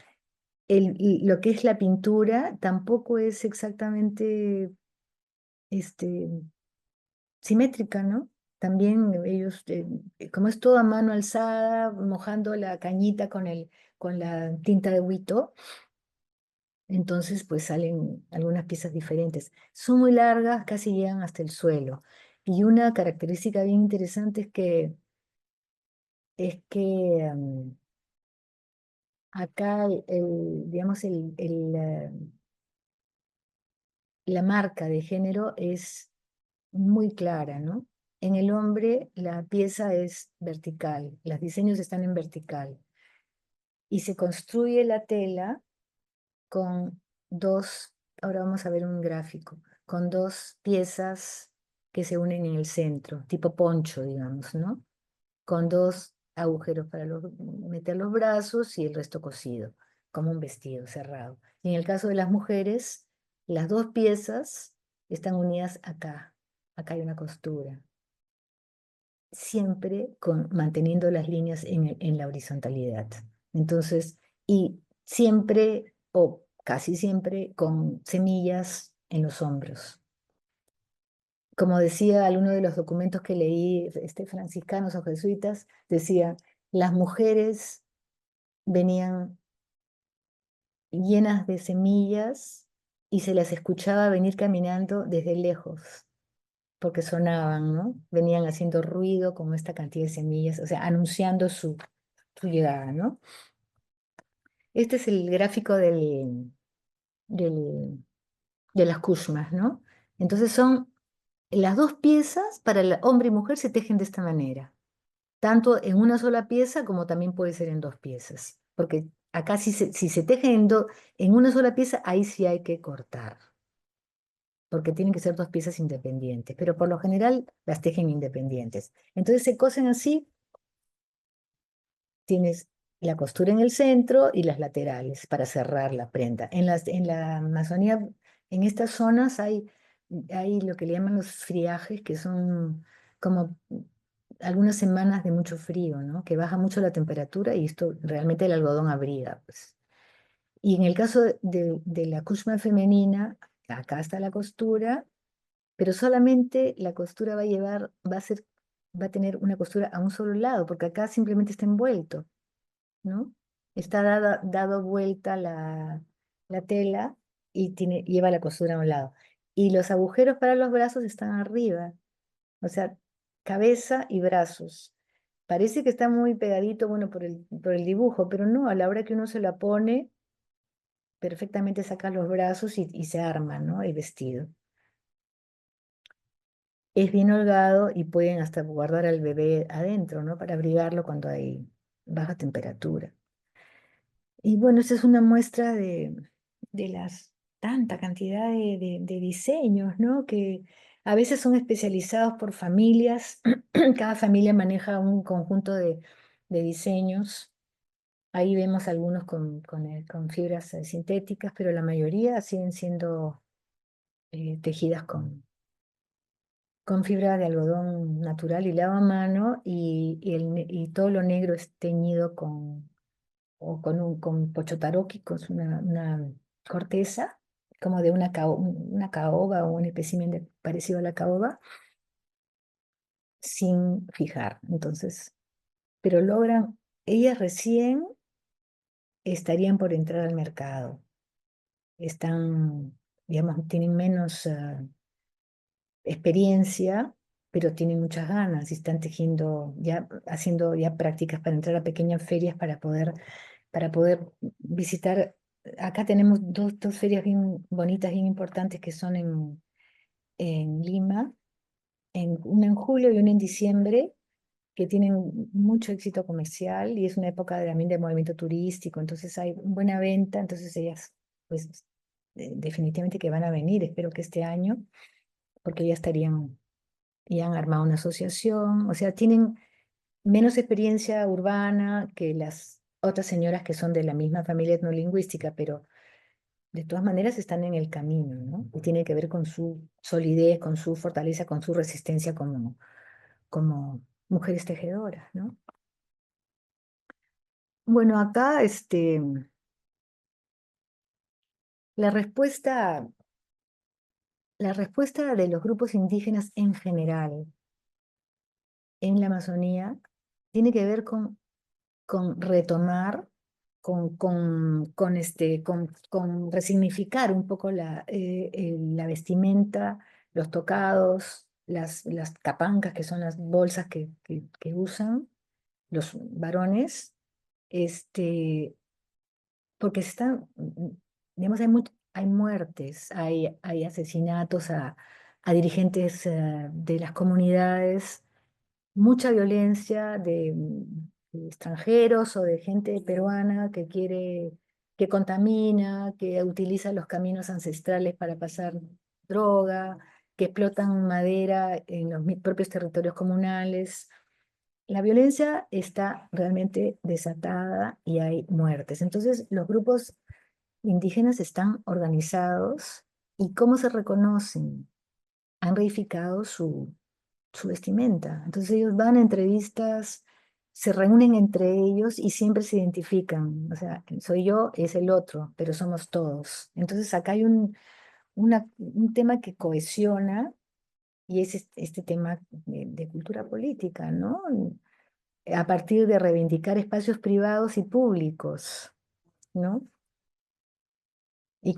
lo que es la pintura tampoco es exactamente este, simétrica, ¿no? también ellos, como es todo a mano alzada, mojando la cañita con la tinta de Huito, entonces pues salen algunas piezas diferentes. Son muy largas, casi llegan hasta el suelo. Y una característica bien interesante es que acá, digamos, la marca de género es muy clara, ¿no? En el hombre la pieza es vertical, los diseños están en vertical y se construye la tela con dos, ahora vamos a ver un gráfico, con dos piezas que se unen en el centro, tipo poncho, digamos, ¿no? Con dos agujeros para meter los brazos y el resto cosido, como un vestido cerrado. Y en el caso de las mujeres, las dos piezas están unidas acá. Acá hay una costura, siempre manteniendo las líneas en la horizontalidad. Entonces, y siempre o casi siempre con semillas en los hombros. Como decía alguno de los documentos que leí, franciscanos o jesuitas, decía, las mujeres venían llenas de semillas y se las escuchaba venir caminando desde lejos, porque sonaban, ¿no? Venían haciendo ruido con esta cantidad de semillas, o sea, anunciando su llegada, ¿no? Este es el gráfico del, de las kushmas, ¿no? Entonces son las dos piezas para el hombre y mujer se tejen de esta manera, tanto en una sola pieza como también puede ser en dos piezas, porque acá si se teje en una sola pieza, ahí sí hay que cortar, porque tienen que ser dos piezas independientes, pero por lo general las tejen independientes. Entonces se cosen así, tienes la costura en el centro y las laterales para cerrar la prenda. En la Amazonía, en estas zonas hay lo que le llaman los friajes, que son como algunas semanas de mucho frío, ¿no? Que baja mucho la temperatura y esto realmente el algodón abriga, pues. Y en el caso de la kushma femenina, acá está la costura, pero solamente la costura va a tener una costura a un solo lado, porque acá simplemente está envuelto, ¿no? Está dado vuelta la tela y lleva la costura a un lado. Y los agujeros para los brazos están arriba, o sea, cabeza y brazos. Parece que está muy pegadito, bueno, por el dibujo, pero no, a la hora que uno se la pone, perfectamente saca los brazos y se arma, ¿no? El vestido. Es bien holgado y pueden hasta guardar al bebé adentro, ¿no? Para abrigarlo cuando hay baja temperatura. Y bueno, esta es una muestra de las tanta cantidad de diseños, ¿no? Que a veces son especializados por familias. Cada familia maneja un conjunto de diseños. Ahí vemos algunos con fibras sintéticas, pero la mayoría siguen siendo tejidas con fibra de algodón natural hilado a mano y todo lo negro es teñido con pochotaroki, que es una corteza, como de una caoba o un espécimen parecido a la caoba, sin fijar. Entonces, pero ellas recién estarían por entrar al mercado. Están, digamos, tienen menos experiencia, pero tienen muchas ganas y están tejiendo, ya haciendo ya prácticas para entrar a pequeñas ferias para poder visitar. Acá tenemos dos ferias bien bonitas, bien importantes que son en Lima, una en julio y una en diciembre, que tienen mucho éxito comercial y es una época también de movimiento turístico, entonces hay buena venta, entonces ellas pues definitivamente que van a venir, espero que este año, porque ya estarían, ya han armado una asociación, o sea, tienen menos experiencia urbana que las otras señoras que son de la misma familia etnolingüística, pero de todas maneras están en el camino, ¿no? Y tiene que ver con su solidez, con su fortaleza, con su resistencia como mujeres tejedoras, ¿no? Bueno, acá la respuesta, la respuesta de los grupos indígenas en general en la Amazonía tiene que ver con retomar, con resignificar un poco la vestimenta, los tocados, las capancas, que son las bolsas que usan los varones, este, porque digamos, hay muertes, hay asesinatos a dirigentes de las comunidades, mucha violencia de extranjeros o de gente peruana que contamina, que utiliza los caminos ancestrales para pasar droga, que explotan madera en los propios territorios comunales. La violencia está realmente desatada y hay muertes. Entonces, los grupos indígenas están organizados y ¿cómo se reconocen? Han reificado su vestimenta. Entonces ellos van a entrevistas, se reúnen entre ellos y siempre se identifican. O sea, soy yo, es el otro, pero somos todos. Entonces acá hay un tema que cohesiona y es este tema de cultura política, ¿no? A partir de reivindicar espacios privados y públicos, ¿no? Y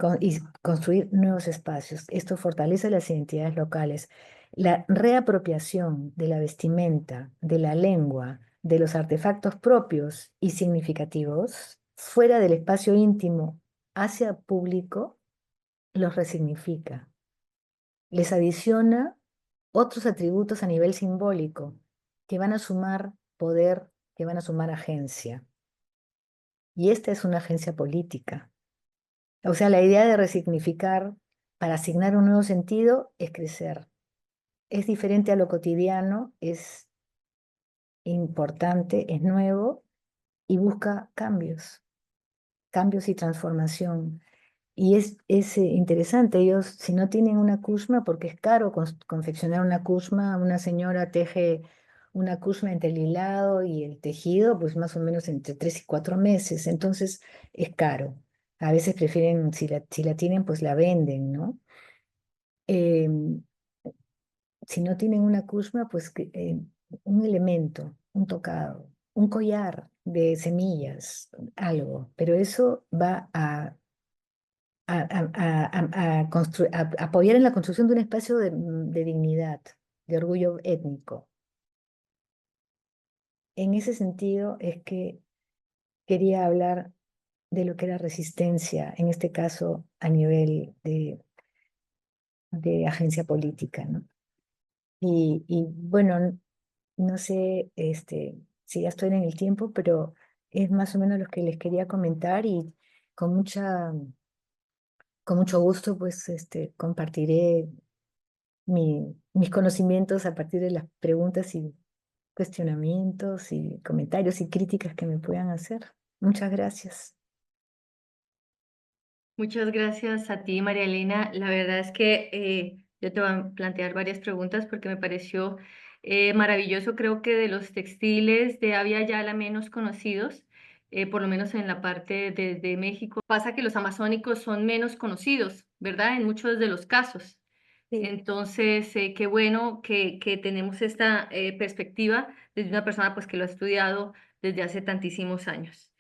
construir nuevos espacios. Esto fortalece las identidades locales. La reapropiación de la vestimenta, de la lengua, de los artefactos propios y significativos, fuera del espacio íntimo hacia público, los resignifica. Les adiciona otros atributos a nivel simbólico que van a sumar poder, que van a sumar agencia. Y esta es una agencia política. O sea, la idea de resignificar para asignar un nuevo sentido es crecer. Es diferente a lo cotidiano, es importante, es nuevo y busca cambios, cambios y transformación. Y es interesante, ellos si no tienen una kushma, porque es caro confeccionar una kushma, una señora teje una kushma entre el hilado y el tejido, pues más o menos entre 3 y 4 meses, entonces es caro. A veces prefieren, si la tienen, pues la venden, ¿no? Em, si no tienen una kushma, pues un elemento, un tocado, un collar de semillas, algo, pero eso va a apoyar en la construcción de un espacio de dignidad, de orgullo étnico. En ese sentido es que quería hablar de lo que era resistencia, en este caso a nivel de agencia política, ¿no? Y bueno, no sé si ya estoy en el tiempo, pero es más o menos lo que les quería comentar y con con mucho gusto pues compartiré mis conocimientos a partir de las preguntas y cuestionamientos y comentarios y críticas que me puedan hacer. Muchas gracias. Muchas gracias a ti, María Elena. La verdad es que yo te voy a plantear varias preguntas porque me pareció maravilloso. Creo que de los textiles de Avia Yala menos conocidos, por lo menos en la parte de México, pasa que los amazónicos son menos conocidos, ¿verdad? En muchos de los casos. Sí. Entonces, qué bueno que tenemos esta perspectiva desde una persona pues, que lo ha estudiado desde hace tantísimos años.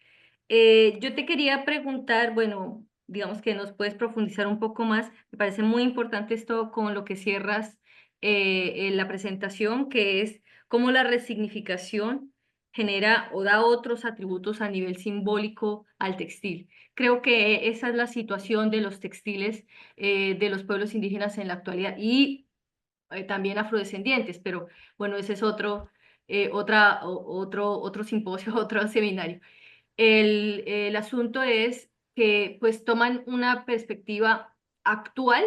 Yo te quería preguntar, bueno, digamos que nos puedes profundizar un poco más. Me parece muy importante esto con lo que cierras en la presentación, que es cómo la resignificación genera o da otros atributos a nivel simbólico al textil. Creo que esa es la situación de los textiles de los pueblos indígenas en la actualidad y también afrodescendientes, pero bueno, ese es otro simposio, otro seminario. El asunto es que pues toman una perspectiva actual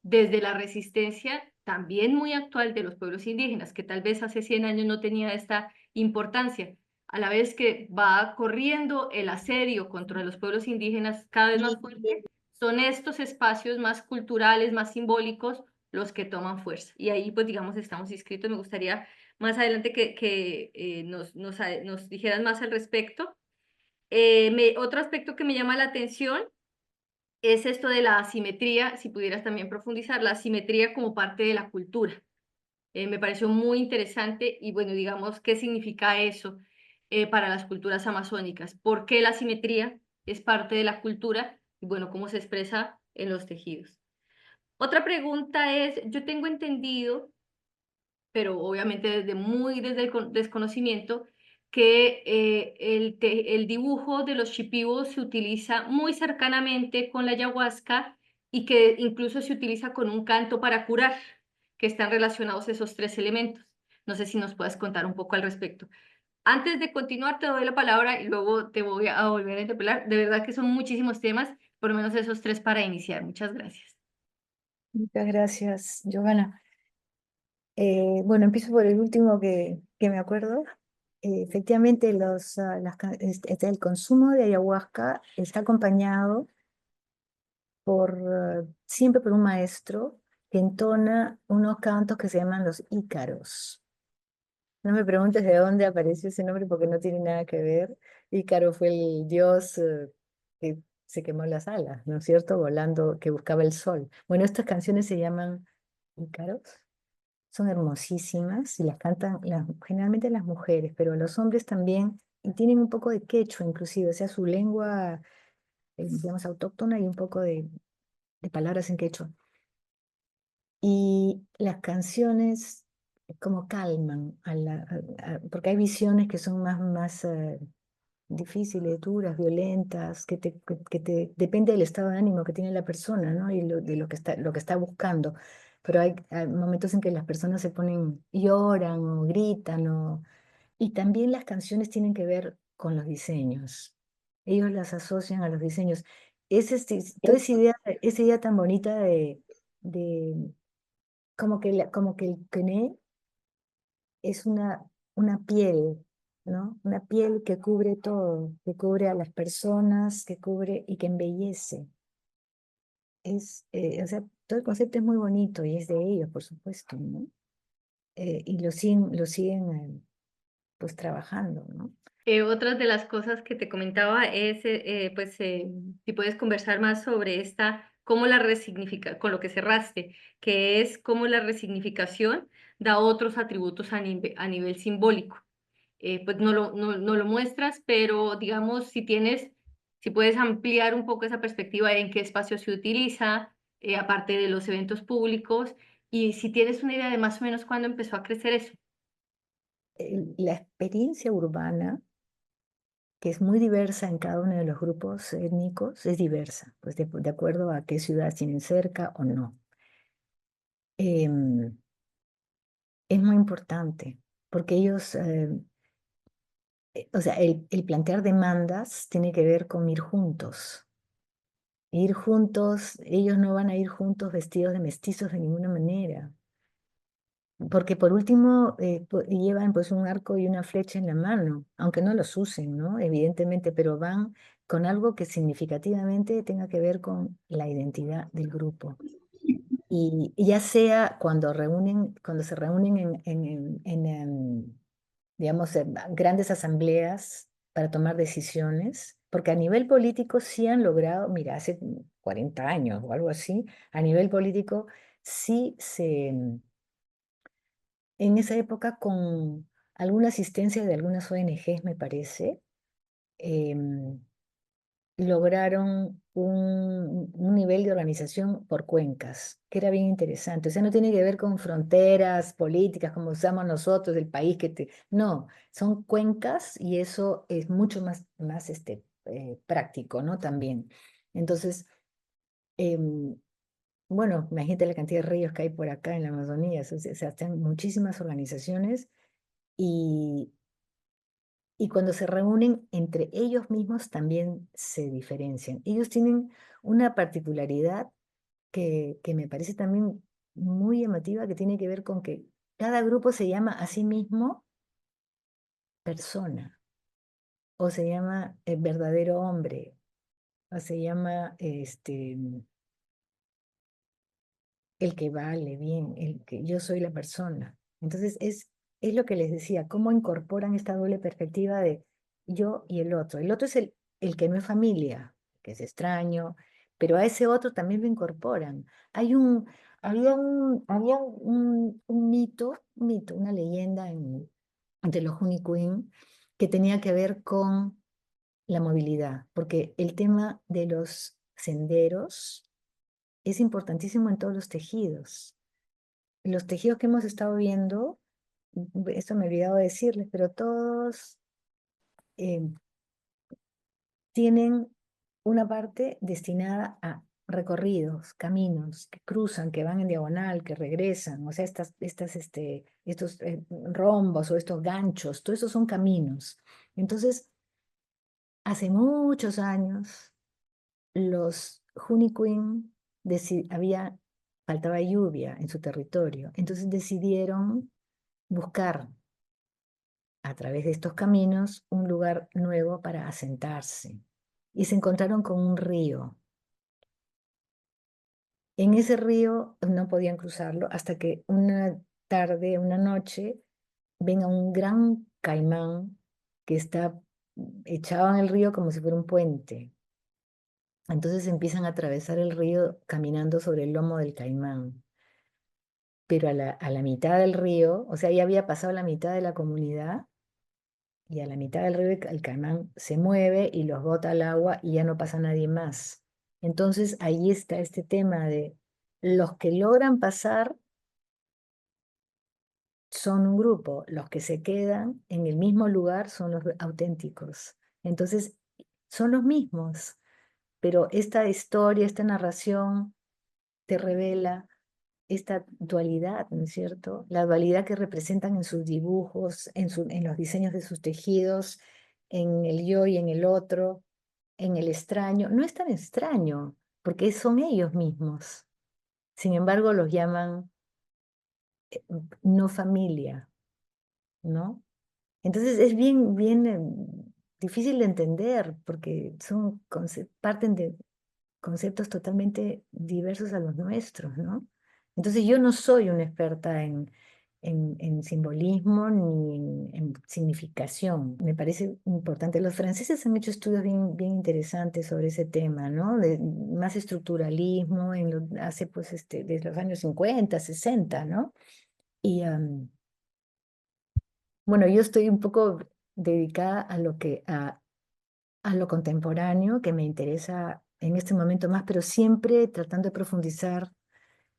desde la resistencia, también muy actual de los pueblos indígenas, que tal vez hace 100 años no tenía esta importancia, a la vez que va corriendo el asedio contra los pueblos indígenas cada vez más fuerte, son estos espacios más culturales, más simbólicos, los que toman fuerza. Y ahí pues digamos estamos inscritos. Me gustaría más adelante que nos dijeras más al respecto. Otro aspecto que me llama la atención es esto de la asimetría, si pudieras también profundizar, la asimetría como parte de la cultura. Me pareció muy interesante y bueno, digamos, ¿qué significa eso para las culturas amazónicas? ¿Por qué la simetría es parte de la cultura? Y bueno, ¿cómo se expresa en los tejidos? Otra pregunta es, yo tengo entendido, pero obviamente desde el desconocimiento, que el dibujo de los shipibos se utiliza muy cercanamente con la ayahuasca y que incluso se utiliza con un canto para curar, que están relacionados esos tres elementos. No sé si nos puedes contar un poco al respecto. Antes de continuar, te doy la palabra y luego te voy a volver a interpelar. De verdad que son muchísimos temas, por lo menos esos tres para iniciar. Muchas gracias. Muchas gracias, Giovanna. Bueno, empiezo por el último que me acuerdo. Efectivamente, el consumo de ayahuasca está acompañado siempre por un maestro que entona unos cantos que se llaman los ícaros. No me preguntes de dónde apareció ese nombre porque no tiene nada que ver. Ícaro fue el dios que se quemó las alas, ¿no es cierto? Volando, que buscaba el sol. Bueno, estas canciones se llaman ícaros. Son hermosísimas y las cantan generalmente las mujeres, pero los hombres también, y tienen un poco de quechua inclusive, o sea, su lengua, digamos, autóctona y un poco de palabras en quechua. Y las canciones como calman, porque hay visiones que son más difíciles, duras, violentas, depende del estado de ánimo que tiene la persona, ¿no? Y de lo que está buscando. Pero hay momentos en que las personas se ponen, lloran o gritan, y también las canciones tienen que ver con los diseños. Ellos las asocian a los diseños. Toda esa idea tan bonita de como que el quené es una piel, ¿no? Una piel que cubre todo, que cubre a las personas, que cubre y que embellece. O sea, todo el concepto es muy bonito y es de ellos, por supuesto, ¿no? Y lo siguen pues trabajando, ¿no? Otras de las cosas que te comentaba es, si puedes conversar más sobre cómo la resignifica, con lo que cerraste, que es cómo la resignificación da otros atributos a nivel simbólico. Pues no lo muestras, pero digamos, si puedes ampliar un poco esa perspectiva en qué espacio se utiliza, aparte de los eventos públicos, y si tienes una idea de más o menos cuándo empezó a crecer eso. La experiencia urbana, que es muy diversa en cada uno de los grupos étnicos, es diversa, pues de acuerdo a qué ciudad tienen cerca o no. Em, es muy importante, porque ellos, o sea, el plantear demandas tiene que ver con ir juntos. Ir juntos, ellos no van a ir juntos vestidos de mestizos de ninguna manera, porque por último llevan pues un arco y una flecha en la mano, aunque no los usen, ¿no? Evidentemente, pero van con algo que significativamente tenga que ver con la identidad del grupo. Y ya sea cuando se reúnen digamos, grandes asambleas para tomar decisiones, porque a nivel político sí han logrado, mira, hace 40 años o algo así, a nivel político sí en esa época con alguna asistencia de algunas ONGs, me parece, em, lograron un nivel de organización por cuencas, que era bien interesante. O sea, no tiene que ver con fronteras políticas como usamos nosotros, del país No, son cuencas y eso es mucho más práctico, ¿no? También. Entonces, em, bueno, imagínate la cantidad de ríos que hay por acá en la Amazonía. O sea, están muchísimas organizaciones y cuando se reúnen entre ellos mismos también se diferencian. Ellos tienen una particularidad que me parece también muy llamativa, que tiene que ver con que cada grupo se llama a sí mismo persona, o se llama verdadero hombre, o se llama el que vale bien, el que yo soy la persona. Entonces es lo que les decía, cómo incorporan esta doble perspectiva de yo y el otro. El otro es el que no es familia, que es extraño, pero a ese otro también lo incorporan. Hay había un mito, una leyenda de los Honey Queen que tenía que ver con la movilidad, porque el tema de los senderos es importantísimo en todos los tejidos. Los tejidos que hemos estado viendo, esto me he olvidado de decirles, pero todos eh, tienen una parte destinada a recorridos, caminos que cruzan, que van en diagonal, que regresan, o sea, estos rombos o estos ganchos, todos esos son caminos. Entonces, hace muchos años, los Juniquin faltaba lluvia en su territorio, entonces decidieron buscar a través de estos caminos un lugar nuevo para asentarse. Y se encontraron con un río. En ese río no podían cruzarlo hasta que una tarde, una noche, ven a un gran caimán que está echado en el río como si fuera un puente. Entonces empiezan a atravesar el río caminando sobre el lomo del caimán. Pero a la mitad del río, o sea, ya había pasado la mitad de la comunidad, y a la mitad del río el caimán se mueve y los bota al agua y ya no pasa nadie más. Entonces ahí está este tema de los que logran pasar son un grupo, los que se quedan en el mismo lugar son los auténticos. Entonces son los mismos, pero esta historia, esta narración te revela esta dualidad, ¿no es cierto? La dualidad que representan en sus dibujos, en los diseños de sus tejidos, en el yo y en el otro, en el extraño. No es tan extraño, porque son ellos mismos. Sin embargo, los llaman no familia, ¿no? Entonces es bien, bien difícil de entender, porque parten de conceptos totalmente diversos a los nuestros, ¿no? Entonces yo no soy una experta en simbolismo ni en significación. Me parece importante. Los franceses han hecho estudios bien, bien interesantes sobre ese tema, ¿no? De más estructuralismo hace pues desde los años 50, 60, ¿no? Y bueno, yo estoy un poco dedicada a lo contemporáneo, que me interesa en este momento más, pero siempre tratando de profundizar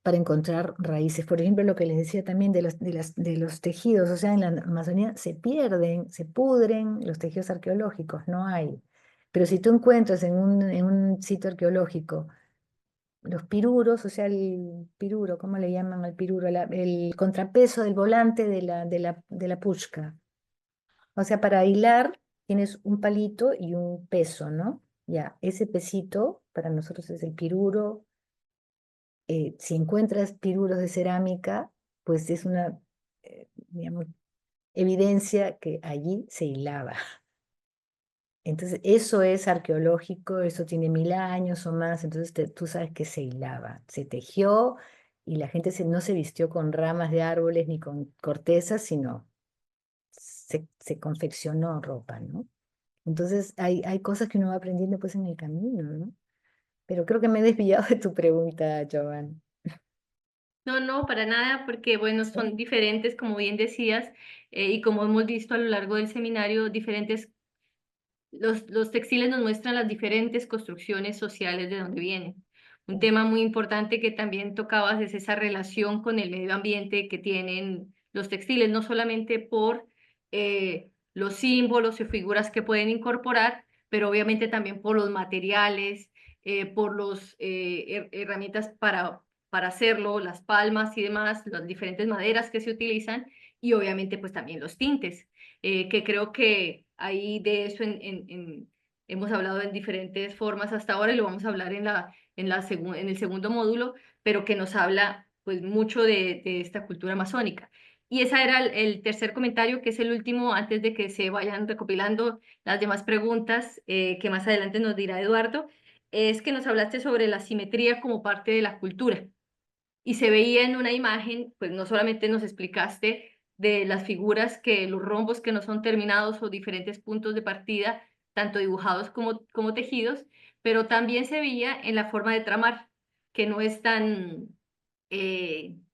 para encontrar raíces. Por ejemplo, lo que les decía también de los tejidos, o sea, en la Amazonía se pierden, se pudren los tejidos arqueológicos, no hay. Pero si tú encuentras en un sitio arqueológico los piruros, o sea, el piruro, ¿cómo le llaman al piruro? El contrapeso del volante de la puchca. O sea, para hilar tienes un palito y un peso, ¿no? Ya, ese pesito para nosotros es el piruro. Si encuentras piruros de cerámica, pues es una, digamos, evidencia que allí se hilaba. Entonces, eso es arqueológico, eso tiene 1000 años o más, entonces tú sabes que se hilaba, se tejió y la gente no se vistió con ramas de árboles ni con cortezas, sino se confeccionó ropa, ¿no? Entonces, hay cosas que uno va aprendiendo pues en el camino, ¿no? Pero creo que me he desviado de tu pregunta, Giovanna. No, no, para nada, porque bueno, ¿Sí? son diferentes, como bien decías, y como hemos visto a lo largo del seminario, los textiles nos muestran las diferentes construcciones sociales de donde vienen. Un tema muy importante que también tocabas es esa relación con el medio ambiente que tienen los textiles, no solamente por los símbolos y figuras que pueden incorporar, pero obviamente también por los materiales, por las herramientas para hacerlo, las palmas y demás, las diferentes maderas que se utilizan y obviamente pues también los tintes que creo que ahí de eso hemos hablado en diferentes formas hasta ahora y lo vamos a hablar en el segundo módulo, pero que nos habla pues mucho de esta cultura amazónica. Y ese era el tercer comentario, que es el último, antes de que se vayan recopilando las demás preguntas que más adelante nos dirá Eduardo, es que nos hablaste sobre la simetría como parte de la cultura y se veía en una imagen, pues no solamente nos explicaste de las figuras que los rombos que no son terminados o diferentes puntos de partida, tanto dibujados como tejidos, pero también se veía en la forma de tramar, que no es tan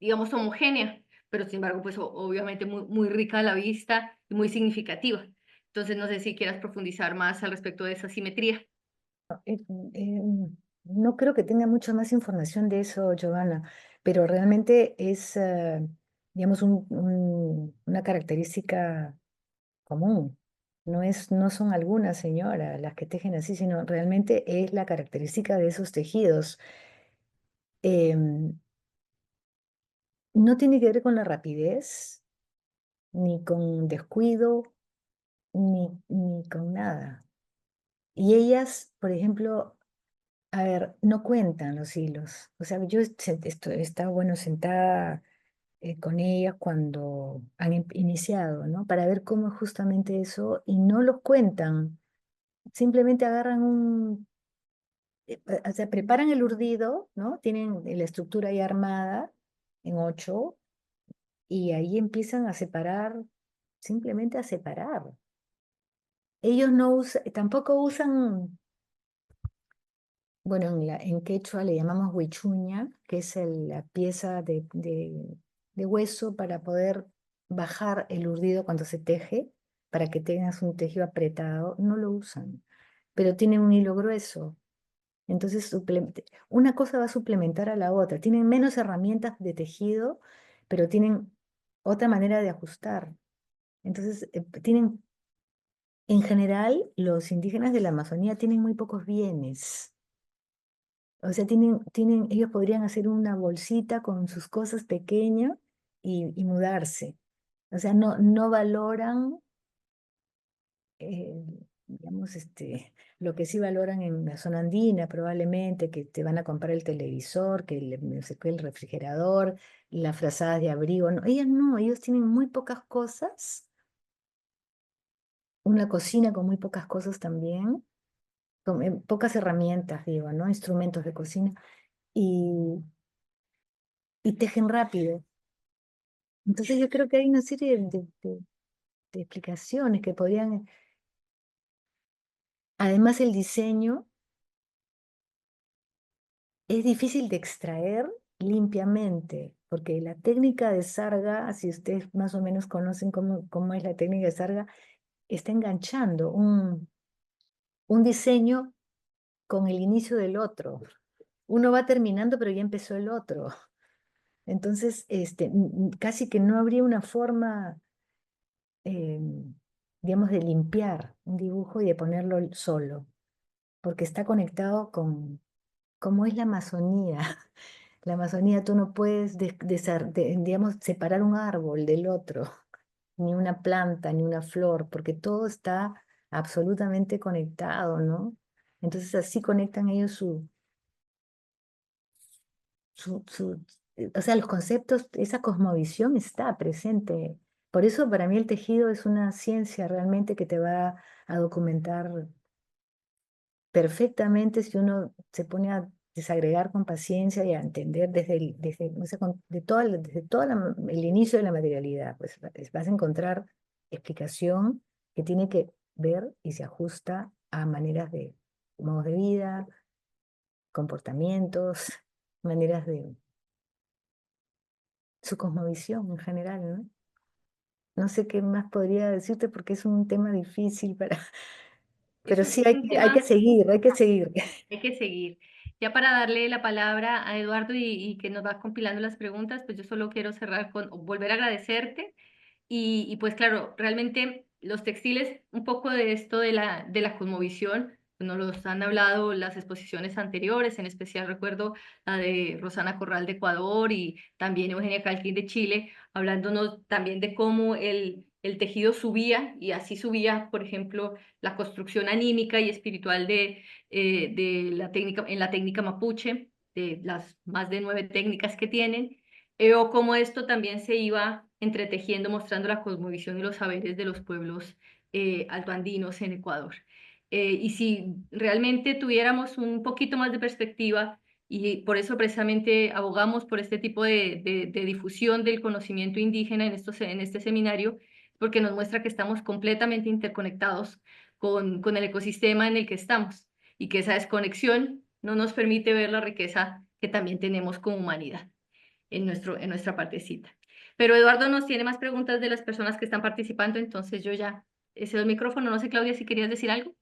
digamos, homogénea, pero sin embargo, pues obviamente muy rica a la vista y muy significativa. Entonces, no sé si quieras profundizar más al respecto de esa simetría. Eh, eh, no creo que tenga mucha más información de eso, Giovanna, pero realmente es, digamos, una característica común. No son algunas señoras las que tejen así, sino realmente es la característica de esos tejidos. Em, no tiene que ver con la rapidez, ni con descuido, ni con nada. Y ellas, por ejemplo, a ver, no cuentan los hilos. O sea, yo he estado, bueno, sentada con ellas cuando han iniciado, ¿no? Para ver cómo es justamente eso, y no los cuentan. Simplemente agarran o sea, preparan el urdido, ¿no? Tienen la estructura ya armada en 8, y ahí empiezan a separar, simplemente a separar. Ellos no usan, tampoco usan. Bueno, en quechua le llamamos huichuña, que es la pieza de hueso para poder bajar el urdido cuando se teje, para que tengas un tejido apretado. No lo usan, pero tienen un hilo grueso. Entonces, una cosa va a suplementar a la otra. Tienen menos herramientas de tejido, pero tienen otra manera de ajustar. Entonces, en general, los indígenas de la Amazonía tienen muy pocos bienes. O sea, ellos podrían hacer una bolsita con sus cosas pequeñas y mudarse. O sea, no valoran, eh, digamos, lo que sí valoran en la zona andina, probablemente, que te van a comprar el televisor, que no sé qué, el refrigerador, las frazadas de abrigo. No, ellos tienen muy pocas cosas, una cocina con muy pocas cosas también, con pocas herramientas, digo, ¿no? Instrumentos de cocina, y, y tejen rápido. Entonces yo creo que hay una serie de explicaciones que podrían, además el diseño es difícil de extraer limpiamente, porque la técnica de sarga, si ustedes más o menos conocen cómo es la técnica de sarga, está enganchando un diseño con el inicio del otro. Uno va terminando, pero ya empezó el otro. Entonces, casi que no habría una forma, eh, digamos, de limpiar un dibujo y de ponerlo solo, porque está conectado con cómo es la Amazonía. La Amazonía, tú no puedes, digamos, separar un árbol del otro, ni una planta, ni una flor, porque todo está absolutamente conectado, ¿no? Entonces así conectan ellos o sea, los conceptos, esa cosmovisión está presente. Por eso para mí el tejido es una ciencia realmente que te va a documentar perfectamente si uno se pone a desagregar con paciencia y a entender o sea, desde todo el inicio de la materialidad, pues vas a encontrar explicación que tiene que ver y se ajusta a maneras de modos de vida, comportamientos, maneras de su cosmovisión en general, ¿no? No sé qué más podría decirte porque es un tema difícil para, pero sí Es un hay que tema. seguir, hay que seguir. Hay que seguir. Ya para darle la palabra a Eduardo y que nos va compilando las preguntas, pues yo solo quiero cerrar con volver a agradecerte y pues claro, realmente los textiles, un poco de esto de la cosmovisión, pues nos los han hablado las exposiciones anteriores, en especial recuerdo la de Rosana Corral de Ecuador y también Eugenia Calquín de Chile, hablándonos también de cómo el tejido subía y así subía, por ejemplo, la construcción anímica y espiritual de la técnica, en la técnica mapuche, de las más de 9 técnicas que tienen, o cómo esto también se iba entretejiendo, mostrando la cosmovisión y los saberes de los pueblos altoandinos en Ecuador. Y si realmente tuviéramos un poquito más de perspectiva, y por eso precisamente abogamos por este tipo de difusión del conocimiento indígena en este seminario, porque nos muestra que estamos completamente interconectados con el ecosistema en el que estamos y que esa desconexión no nos permite ver la riqueza que también tenemos como humanidad. en nuestra partecita. Pero Eduardo nos tiene más preguntas de las personas que están participando, entonces yo ya cedo el micrófono. No sé, Claudia, si querías decir algo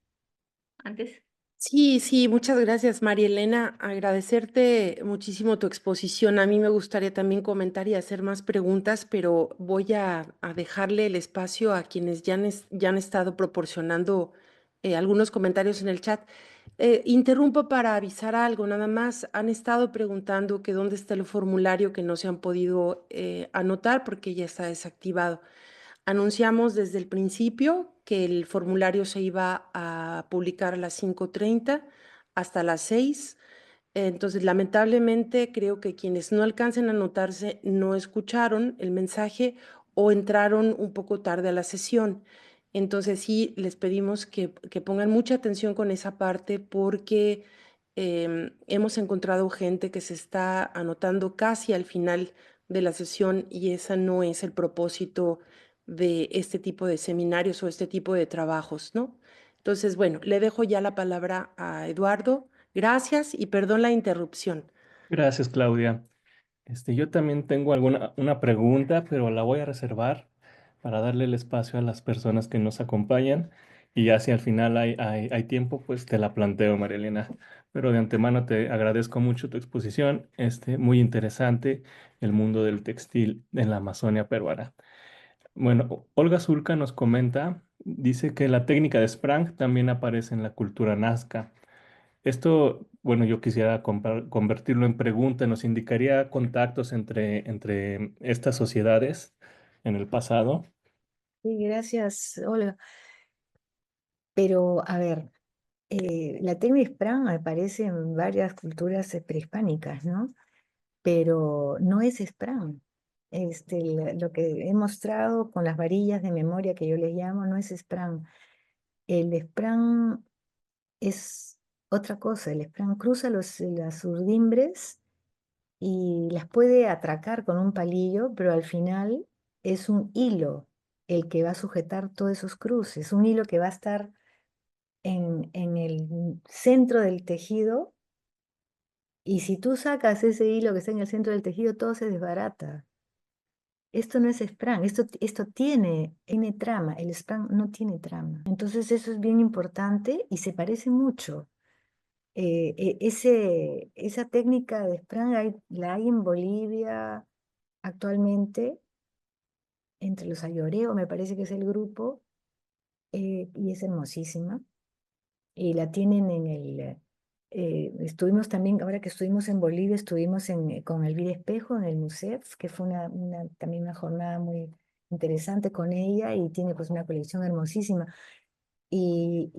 antes. Sí, sí, muchas gracias, María Elena. Agradecerte muchísimo tu exposición. A mí me gustaría también comentar y hacer más preguntas, pero voy a dejarle el espacio a quienes ya han estado proporcionando algunos comentarios en el chat. Interrumpo para avisar algo, nada más. Han estado preguntando que dónde está el formulario que no se han podido anotar porque ya está desactivado. Anunciamos desde el principio que el formulario se iba a publicar a las 5:30 hasta las 6. Entonces, lamentablemente, creo que quienes no alcancen a anotarse no escucharon el mensaje o entraron un poco tarde a la sesión. Entonces, sí, les pedimos que pongan mucha atención con esa parte porque hemos encontrado gente que se está anotando casi al final de la sesión y ese no es el propósito de este tipo de seminarios o este tipo de trabajos, ¿no? Entonces, bueno, le dejo ya la palabra a Eduardo. Gracias y perdón la interrupción. Gracias, Claudia. Yo también tengo una pregunta, pero la voy a reservar para darle el espacio a las personas que nos acompañan. Y ya si al final hay tiempo, pues te la planteo, Marilena. Pero de antemano te agradezco mucho tu exposición. Muy interesante el mundo del textil en la Amazonia peruana. Bueno, Olga Zulca nos comenta, dice que la técnica de Sprang también aparece en la cultura nazca. Esto, bueno, yo quisiera convertirlo en pregunta. ¿Nos indicaría contactos entre estas sociedades en el pasado? Sí, gracias, Olga. Pero, a ver, la técnica Sprang aparece en varias culturas prehispánicas, ¿no? Pero no es Sprang. Lo que he mostrado con las varillas de memoria que yo les llamo no es Sprang. El Sprang es otra cosa. El Sprang cruza las urdimbres y las puede atracar con un palillo, pero al final es un hilo el que va a sujetar todos esos cruces, un hilo que va a estar en el centro del tejido, y si tú sacas ese hilo que está en el centro del tejido, todo se desbarata. Esto no es Sprang, esto tiene trama, el Sprang no tiene trama. Entonces eso es bien importante y se parece mucho. Esa técnica de Sprang la hay en Bolivia actualmente, entre los Ayoreo, me parece que es el grupo, y es hermosísima. Y la tienen estuvimos también, ahora que estuvimos en Bolivia, estuvimos con Elvira Espejo en el MUSEF, que fue también una jornada muy interesante con ella, y tiene pues una colección hermosísima. Y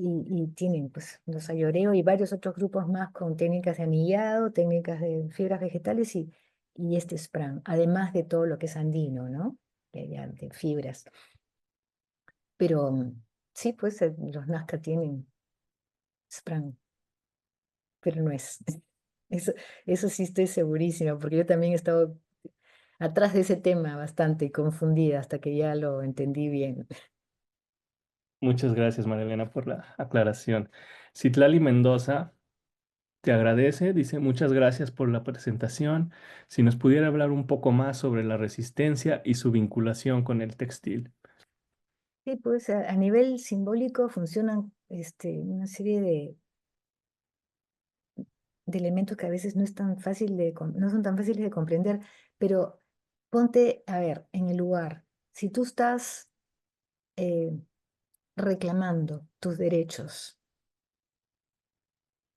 tienen pues los Ayoreo y varios otros grupos más con técnicas de anillado, técnicas de fibras vegetales y este Sprang, además de todo lo que es andino, ¿no? De fibras. Pero sí, pues los Nazca tienen Sprang, pero no es. Eso, eso sí estoy segurísima, porque yo también he estado atrás de ese tema bastante y confundida hasta que ya lo entendí bien. Muchas gracias, María Elena, por la aclaración. Citlali Mendoza te agradece, dice muchas gracias por la presentación. Si nos pudiera hablar un poco más sobre la resistencia y su vinculación con el textil. Sí, pues a nivel simbólico funcionan una serie de elementos que a veces no es tan no son tan fáciles de comprender, pero ponte, a ver, en el lugar. Si tú estás eh, reclamando tus derechos,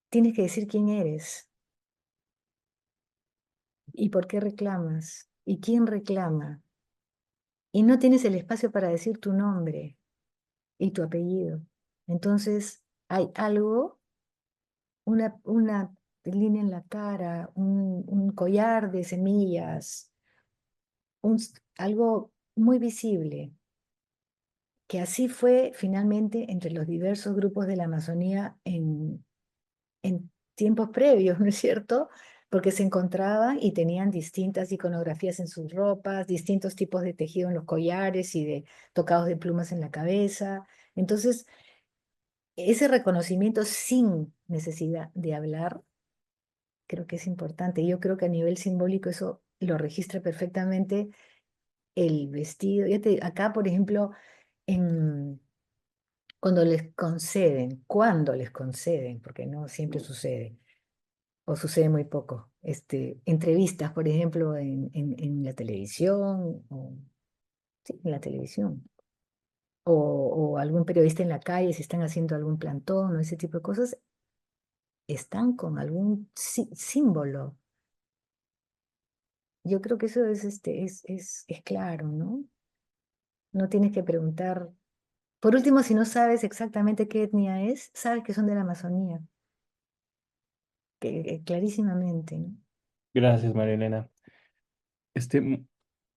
tienes que decir quién eres y por qué reclamas y quién reclama. Y no tienes el espacio para decir tu nombre y tu apellido. Entonces hay algo, una línea en la cara, un collar de semillas, algo muy visible, que así fue finalmente entre los diversos grupos de la Amazonía en tiempos previos, ¿no es cierto? Porque se encontraban y tenían distintas iconografías en sus ropas, distintos tipos de tejido en los collares y de tocados de plumas en la cabeza. Entonces, ese reconocimiento sin necesidad de hablar, creo que es importante. Yo creo que a nivel simbólico eso lo registra perfectamente el vestido. Acá, por ejemplo, cuando les conceden, porque no siempre sucede, o sucede muy poco, entrevistas, por ejemplo, en la televisión, sí, en la televisión, o algún periodista en la calle, si están haciendo algún plantón o ese tipo de cosas, están con algún símbolo. Yo creo que eso es claro, ¿no? No tienes que preguntar. Por último, si no sabes exactamente qué etnia es, sabes que son de la Amazonía, clarísimamente, ¿no? Gracias, María Elena.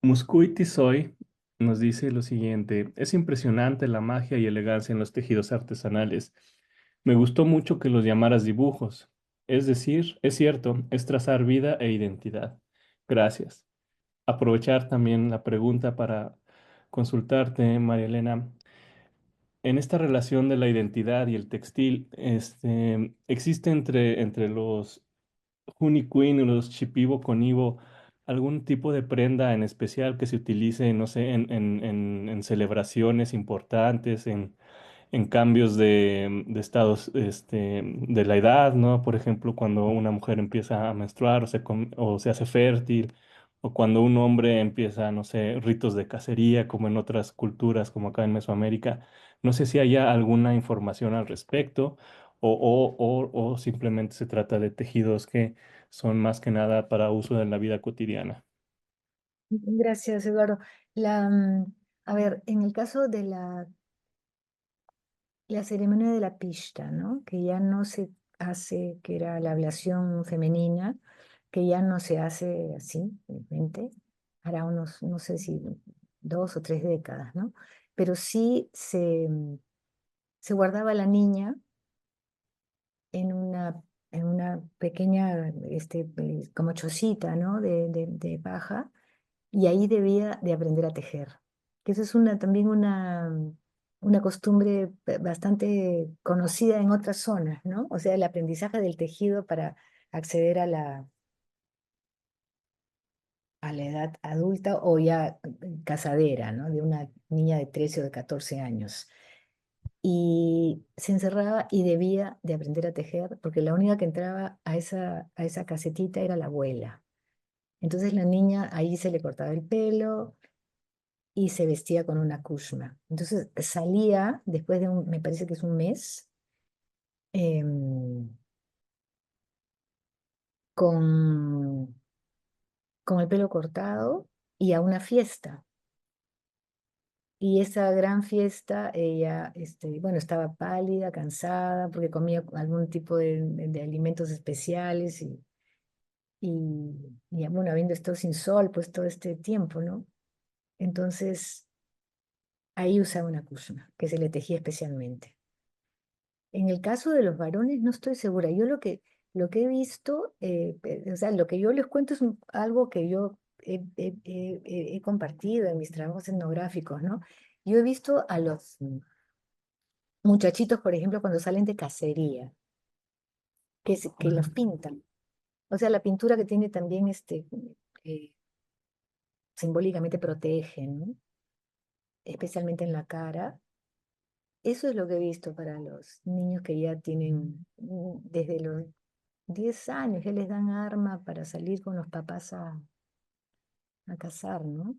Muscuiti Soy nos dice lo siguiente: es impresionante la magia y elegancia en los tejidos artesanales. Me gustó mucho que los llamaras dibujos. Es decir, es cierto, es trazar vida e identidad. Gracias. Aprovechar también la pregunta para consultarte, María Elena. En esta relación de la identidad y el textil, ¿existe entre los Uniqueen y los Shipibo Conibo algún tipo de prenda en especial que se utilice, no sé, en celebraciones importantes, en cambios de estados de la edad, ¿no? Por ejemplo, cuando una mujer empieza a menstruar o se hace fértil, o cuando un hombre empieza, no sé, ritos de cacería, como en otras culturas, como acá en Mesoamérica. No sé si haya alguna información al respecto o simplemente se trata de tejidos que son más que nada para uso en la vida cotidiana. Gracias, Eduardo. A ver, en el caso de la ceremonia de la pishta, ¿no? Que ya no se hace, que era la ablación femenina, que ya no se hace así, realmente, hará unos, no sé si 2 o 3 décadas, ¿no? Pero sí se guardaba a la niña en una pequeña, como chocita, ¿no? De paja, y ahí debía de aprender a tejer. Que eso es también una costumbre bastante conocida en otras zonas, ¿no? O sea, el aprendizaje del tejido para acceder a la edad adulta o ya casadera, ¿no? De una niña de 13 o de 14 años. Y se encerraba y debía de aprender a tejer, porque la única que entraba a esa casetita era la abuela. Entonces la niña ahí se le cortaba el pelo y se vestía con una kushma. Entonces salía después me parece que es un mes, em, con, con el pelo cortado y a una fiesta. Y esa gran fiesta, ella, bueno, estaba pálida, cansada, porque comía algún tipo de alimentos especiales y, bueno, habiendo estado sin sol, pues todo este tiempo, ¿no? Entonces, ahí usaba una kushma, que se le tejía especialmente. En el caso de los varones no estoy segura. Yo lo que he visto, o sea, lo que yo les cuento es algo que yo he compartido en mis trabajos etnográficos, ¿no? Yo he visto a los muchachitos, por ejemplo, cuando salen de cacería, que los pintan. O sea, la pintura que tiene también eh, simbólicamente protege, ¿no? Especialmente en la cara. Eso es lo que he visto para los niños que ya tienen desde los 10 años, ya les dan arma para salir con los papás a cazar, ¿no?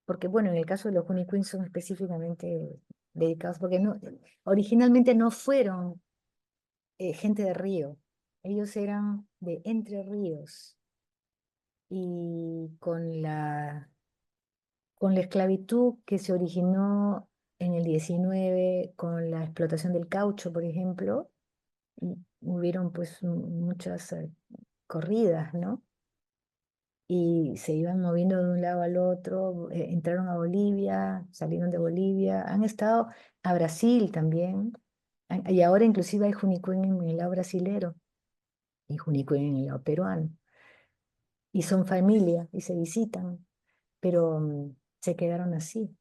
Porque, bueno, en el caso de los Queen son específicamente dedicados, porque originalmente no fueron gente de Río, ellos eran de Entre Ríos, y con la esclavitud que se originó en el 19, con la explotación del caucho, por ejemplo, hubieron pues muchas corridas, ¿no? Y se iban moviendo de un lado al otro, entraron a Bolivia, salieron de Bolivia, han estado a Brasil también, y ahora inclusive hay Junicuén en el lado brasilero y Junicuén en el lado peruano, y son familia y se visitan, pero se quedaron así.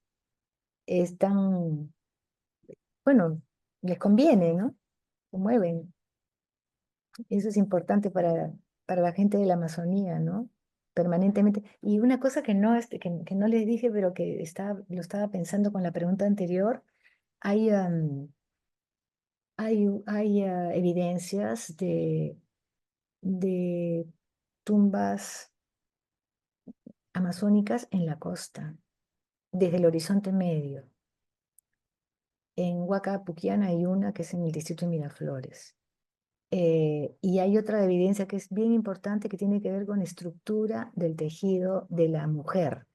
Están, bueno, les conviene, ¿no? Se mueven. Eso es importante para la gente de la Amazonía, ¿no? permanentemente. Y una cosa que no, que no les dije, pero que lo estaba pensando con la pregunta anterior, hay, hay evidencias de tumbas amazónicas en la costa, desde el Horizonte Medio. En Huaca Puquiana hay una que es en el distrito de Miraflores. Y hay otra evidencia que es bien importante que tiene que ver con estructura del tejido de la mujer,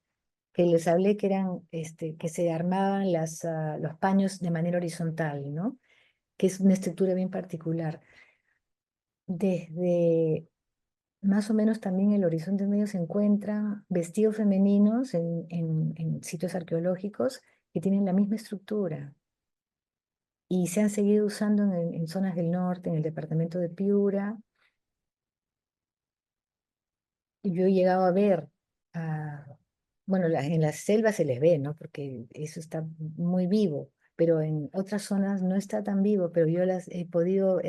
que les hablé que eran, que se armaban los paños de manera horizontal, ¿no? Que es una estructura bien particular. Desde más o menos también el Horizonte Medio se encuentran vestidos femeninos en sitios arqueológicos que tienen la misma estructura y se han seguido usando en zonas del norte, en el departamento de Piura. Y yo he llegado a ver, ah, bueno, en las selvas se les ve, ¿no? Porque eso está muy vivo, pero en otras zonas no está tan vivo, pero yo las he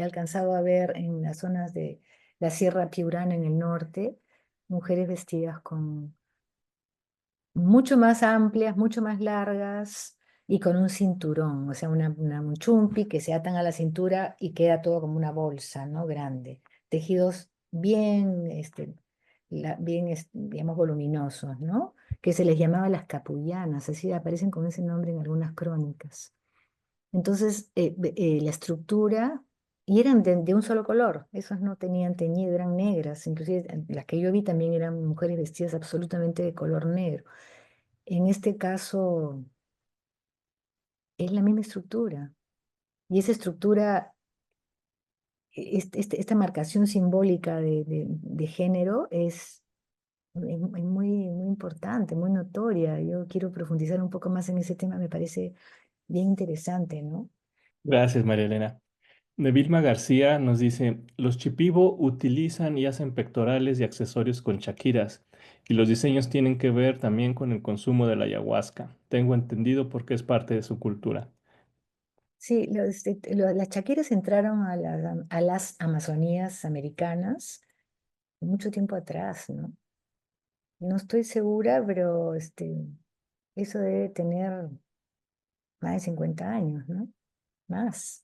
alcanzado a ver en las zonas de la Sierra Piurana en el norte, mujeres vestidas con mucho más amplias, mucho más largas y con un cinturón, o sea, un chumpi que se atan a la cintura y queda todo como una bolsa, ¿no? Grande. Tejidos bien, bien, digamos, voluminosos, ¿no? Que se les llamaba las capullanas, así aparecen con ese nombre en algunas crónicas. Entonces, la estructura, y eran de un solo color, esos no tenían teñido, eran negras, inclusive las que yo vi también eran mujeres vestidas absolutamente de color negro. En este caso es la misma estructura. Y esa estructura, esta marcación simbólica de género es muy importante, muy notoria. Yo quiero profundizar un poco más en ese tema, me parece bien interesante, ¿no? Gracias, María Elena. De Vilma García nos dice, los Chipibo utilizan y hacen pectorales y accesorios con chaquiras, y los diseños tienen que ver también con el consumo de la ayahuasca. Tengo entendido porque es parte de su cultura. Sí, las chaquiras entraron a las Amazonías americanas mucho tiempo atrás, ¿no? No estoy segura, pero eso debe tener más de 50 años, ¿no? Más.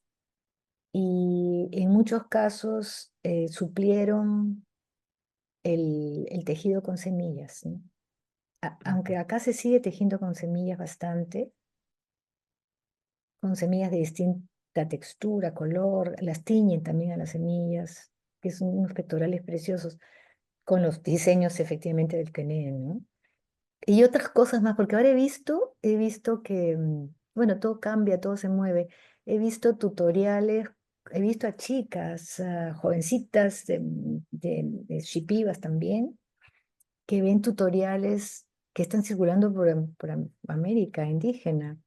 Y en muchos casos suplieron el tejido con semillas, ¿no? Aunque acá se sigue tejiendo con semillas bastante, con semillas de distinta textura, color, las tiñen también a las semillas, que son unos pectorales preciosos, con los diseños efectivamente del quené, ¿no? Y otras cosas más, porque ahora he visto que, bueno, todo cambia, todo se mueve. He visto tutoriales, he visto a chicas, a jovencitas de shipibas también, que ven tutoriales que están circulando por América indígena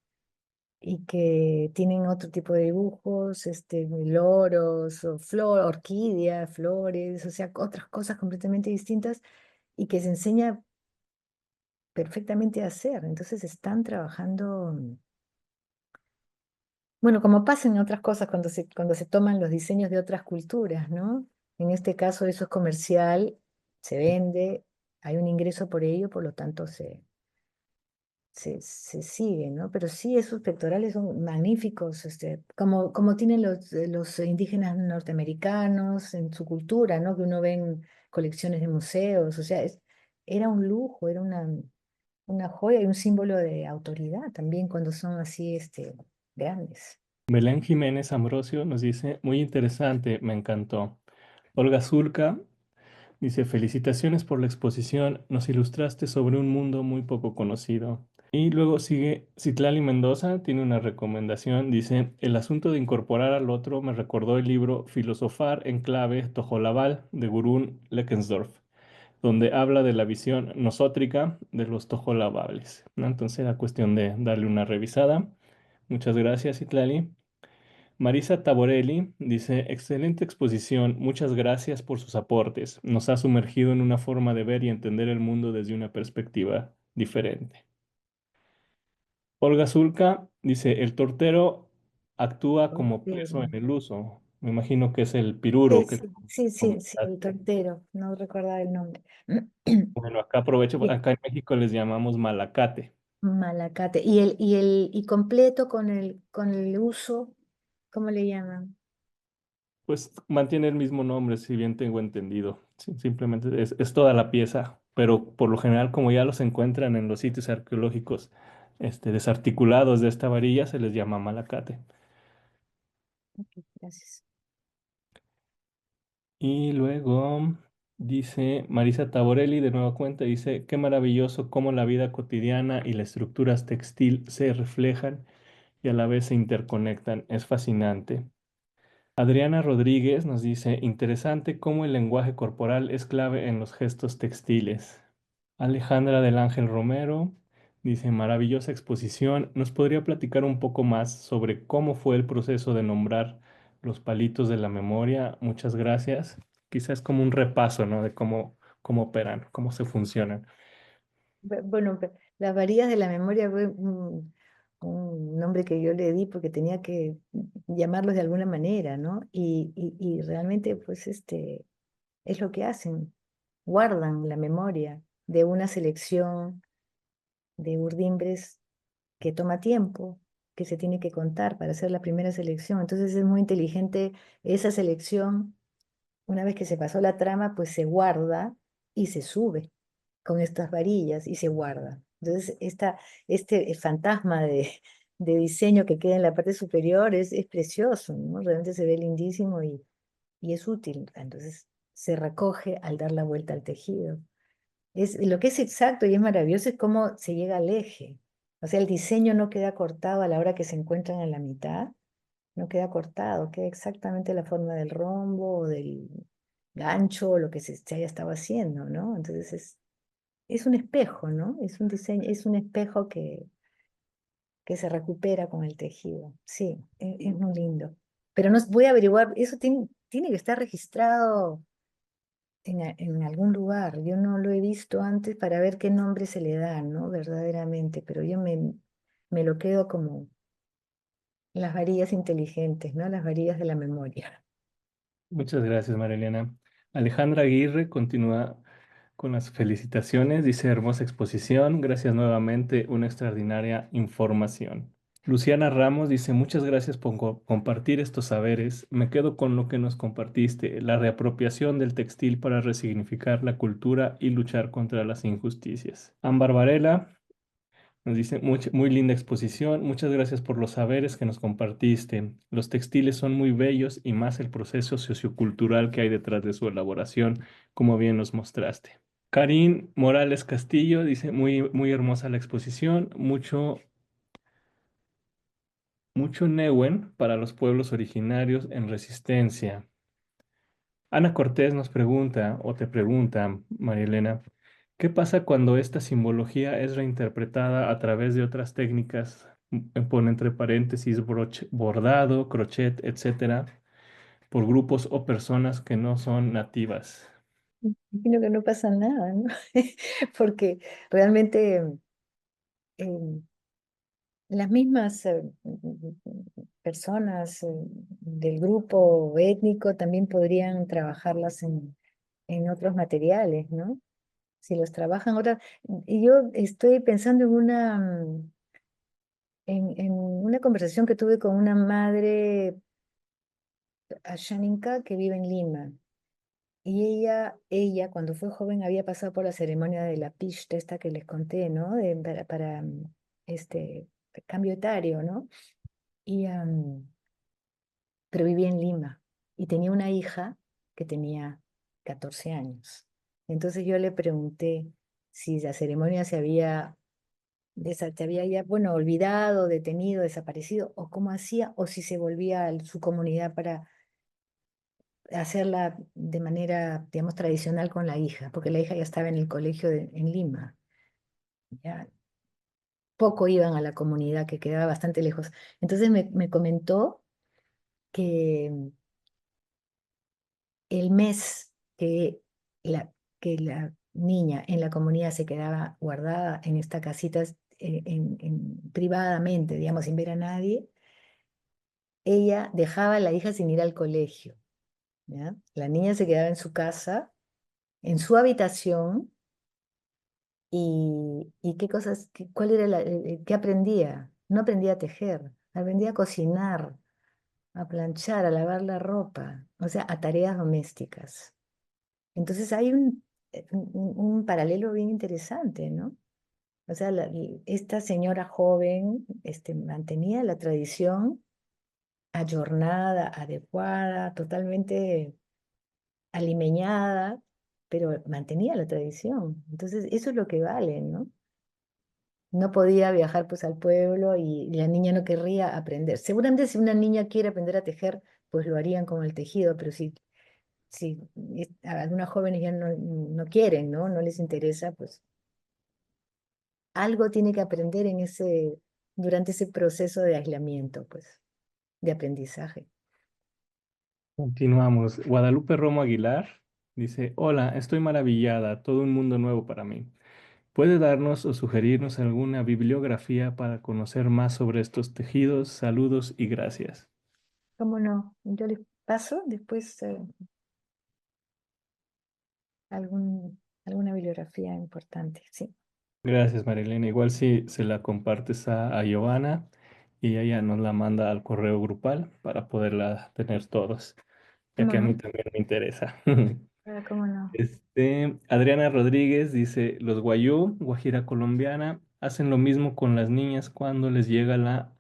y que tienen otro tipo de dibujos, loros, o orquídeas, flores, o sea, otras cosas completamente distintas y que se enseña perfectamente hacer. Entonces están trabajando, bueno, como pasa en otras cosas cuando se toman los diseños de otras culturas, ¿no? En este caso eso es comercial, se vende, hay un ingreso por ello, por lo tanto se sigue, ¿no? Pero sí, esos pectorales son magníficos, como tienen los indígenas norteamericanos en su cultura, ¿no? Que uno ve en colecciones de museos, o sea, era un lujo, era una joya y un símbolo de autoridad también cuando son así, grandes. Belén Jiménez Ambrosio nos dice, muy interesante, me encantó. Olga Zulca dice, felicitaciones por la exposición, nos ilustraste sobre un mundo muy poco conocido. Y luego sigue Citlali Mendoza, tiene una recomendación, dice, el asunto de incorporar al otro me recordó el libro Filosofar en clave Tojolabal de Gurún Leckensdorf, donde habla de la visión nosótrica de los tojolabables, ¿no? Entonces era cuestión de darle una revisada. Muchas gracias, Citlali. Marisa Taborelli dice, excelente exposición, muchas gracias por sus aportes. Nos ha sumergido en una forma de ver y entender el mundo desde una perspectiva diferente. Olga Zulka dice, el tortero actúa como Pero, preso en el uso. Me imagino que es el Sí, piruro que sí, el comentaste. tortero, no recordaba el nombre. Bueno, acá aprovecho, Bien, acá en México les llamamos malacate. Malacate. Y completo con el uso, ¿cómo le llaman? Pues mantiene el mismo nombre, si bien tengo entendido. Simplemente es toda la pieza, pero por lo general, como ya los encuentran en los sitios arqueológicos, desarticulados de esta varilla, se les llama malacate. Ok, gracias. Y luego dice Marisa Taborelli, de nueva cuenta, dice, qué maravilloso cómo la vida cotidiana y las estructuras textil se reflejan y a la vez se interconectan. Es fascinante. Adriana Rodríguez nos dice, interesante cómo el lenguaje corporal es clave en los gestos textiles. Alejandra del Ángel Romero dice, maravillosa exposición. ¿Nos podría platicar un poco más sobre cómo fue el proceso de nombrar los palitos de la memoria? Muchas gracias. Quizás como un repaso, ¿no? De cómo operan, cómo se funcionan. Bueno, las varillas de la memoria fue un nombre que yo le di porque tenía que llamarlos de alguna manera, ¿no? Y realmente, pues, es lo que hacen, guardan la memoria de una selección de urdimbres que toma tiempo, que se tiene que contar para hacer la primera selección. Entonces es muy inteligente esa selección. Una vez que se pasó la trama, pues se guarda y se sube con estas varillas y se guarda. Entonces, este fantasma de diseño que queda en la parte superior es precioso, ¿no? Realmente se ve lindísimo y es útil. Entonces, se recoge al dar la vuelta al tejido. Lo que es exacto y es maravilloso es cómo se llega al eje. O sea, el diseño no queda cortado a la hora que se encuentran en la mitad, no queda cortado, queda exactamente la forma del rombo o del gancho o lo que se haya estado haciendo, ¿no? Entonces es un espejo, ¿no? Es un diseño, es un espejo que se recupera con el tejido. Sí, es muy lindo. Pero no voy a averiguar, eso tiene que estar registrado en algún lugar. Yo no lo he visto antes para ver qué nombre se le da, ¿no? Verdaderamente, pero yo me lo quedo como las varillas inteligentes, ¿no? Las varillas de la memoria. Muchas gracias, Marilena. Alejandra Aguirre continúa con las felicitaciones. Dice, hermosa exposición. Gracias nuevamente, una extraordinaria información. Luciana Ramos dice, muchas gracias por compartir estos saberes. Me quedo con lo que nos compartiste, la reapropiación del textil para resignificar la cultura y luchar contra las injusticias. Ámbar Varela nos dice, muy linda exposición, muchas gracias por los saberes que nos compartiste. Los textiles son muy bellos y más el proceso sociocultural que hay detrás de su elaboración, como bien nos mostraste. Karin Morales Castillo dice, muy hermosa la exposición, mucho Newen para los pueblos originarios en resistencia. Ana Cortés nos pregunta, o te pregunta, María Elena, ¿qué pasa cuando esta simbología es reinterpretada a través de otras técnicas? Pone entre paréntesis bordado, crochet, etcétera, por grupos o personas que no son nativas. Imagino que no pasa nada, ¿no? Porque realmente eh, las mismas personas del grupo étnico también podrían trabajarlas en otros materiales, ¿no? Si los trabajan ahora. Y yo estoy pensando en una conversación que tuve con una madre asháninca que vive en Lima. Y ella, cuando fue joven, había pasado por la ceremonia de la pishta, esta que les conté, ¿no? Para este cambio etario, ¿no? Y, pero vivía en Lima y tenía una hija que tenía 14 años. Entonces yo le pregunté si la ceremonia se había ya, bueno, olvidado, detenido, desaparecido, o cómo hacía, o si se volvía a su comunidad para hacerla de manera, digamos, tradicional con la hija, porque la hija ya estaba en el colegio en Lima. Ya poco iban a la comunidad que quedaba bastante lejos. Entonces me comentó que el mes que la niña en la comunidad se quedaba guardada en esta casita privadamente, digamos, sin ver a nadie, ella dejaba a la hija sin ir al colegio, ¿ya? La niña se quedaba en su casa, en su habitación, y qué cosas, cuál era qué aprendía. No aprendía a tejer, aprendía a cocinar, a planchar, a lavar la ropa, o sea, a tareas domésticas. Entonces hay un paralelo bien interesante, ¿no? O sea, esta señora joven mantenía la tradición ayornada, adecuada, totalmente alimeñada, pero mantenía la tradición. Entonces, eso es lo que vale, ¿no? No podía viajar pues al pueblo y la niña no querría aprender. Seguramente si una niña quiere aprender a tejer, pues lo harían con el tejido, pero si algunas jóvenes ya no quieren, ¿no? No les interesa, pues algo tiene que aprender durante ese proceso de aislamiento, pues, de aprendizaje. Continuamos. Guadalupe Romo Aguilar dice, hola, estoy maravillada, todo un mundo nuevo para mí. ¿Puede darnos o sugerirnos alguna bibliografía para conocer más sobre estos tejidos? Saludos y gracias. ¿Cómo no? Yo les paso después alguna bibliografía importante, sí. Gracias, Marilena. Igual si se la compartes a Giovanna y ella nos la manda al correo grupal para poderla tener todos, ya ¿Cómo que a mí no? también me interesa. ¿Cómo no? Adriana Rodríguez dice, los guayú, guajira colombiana, hacen lo mismo con las niñas cuando les llega la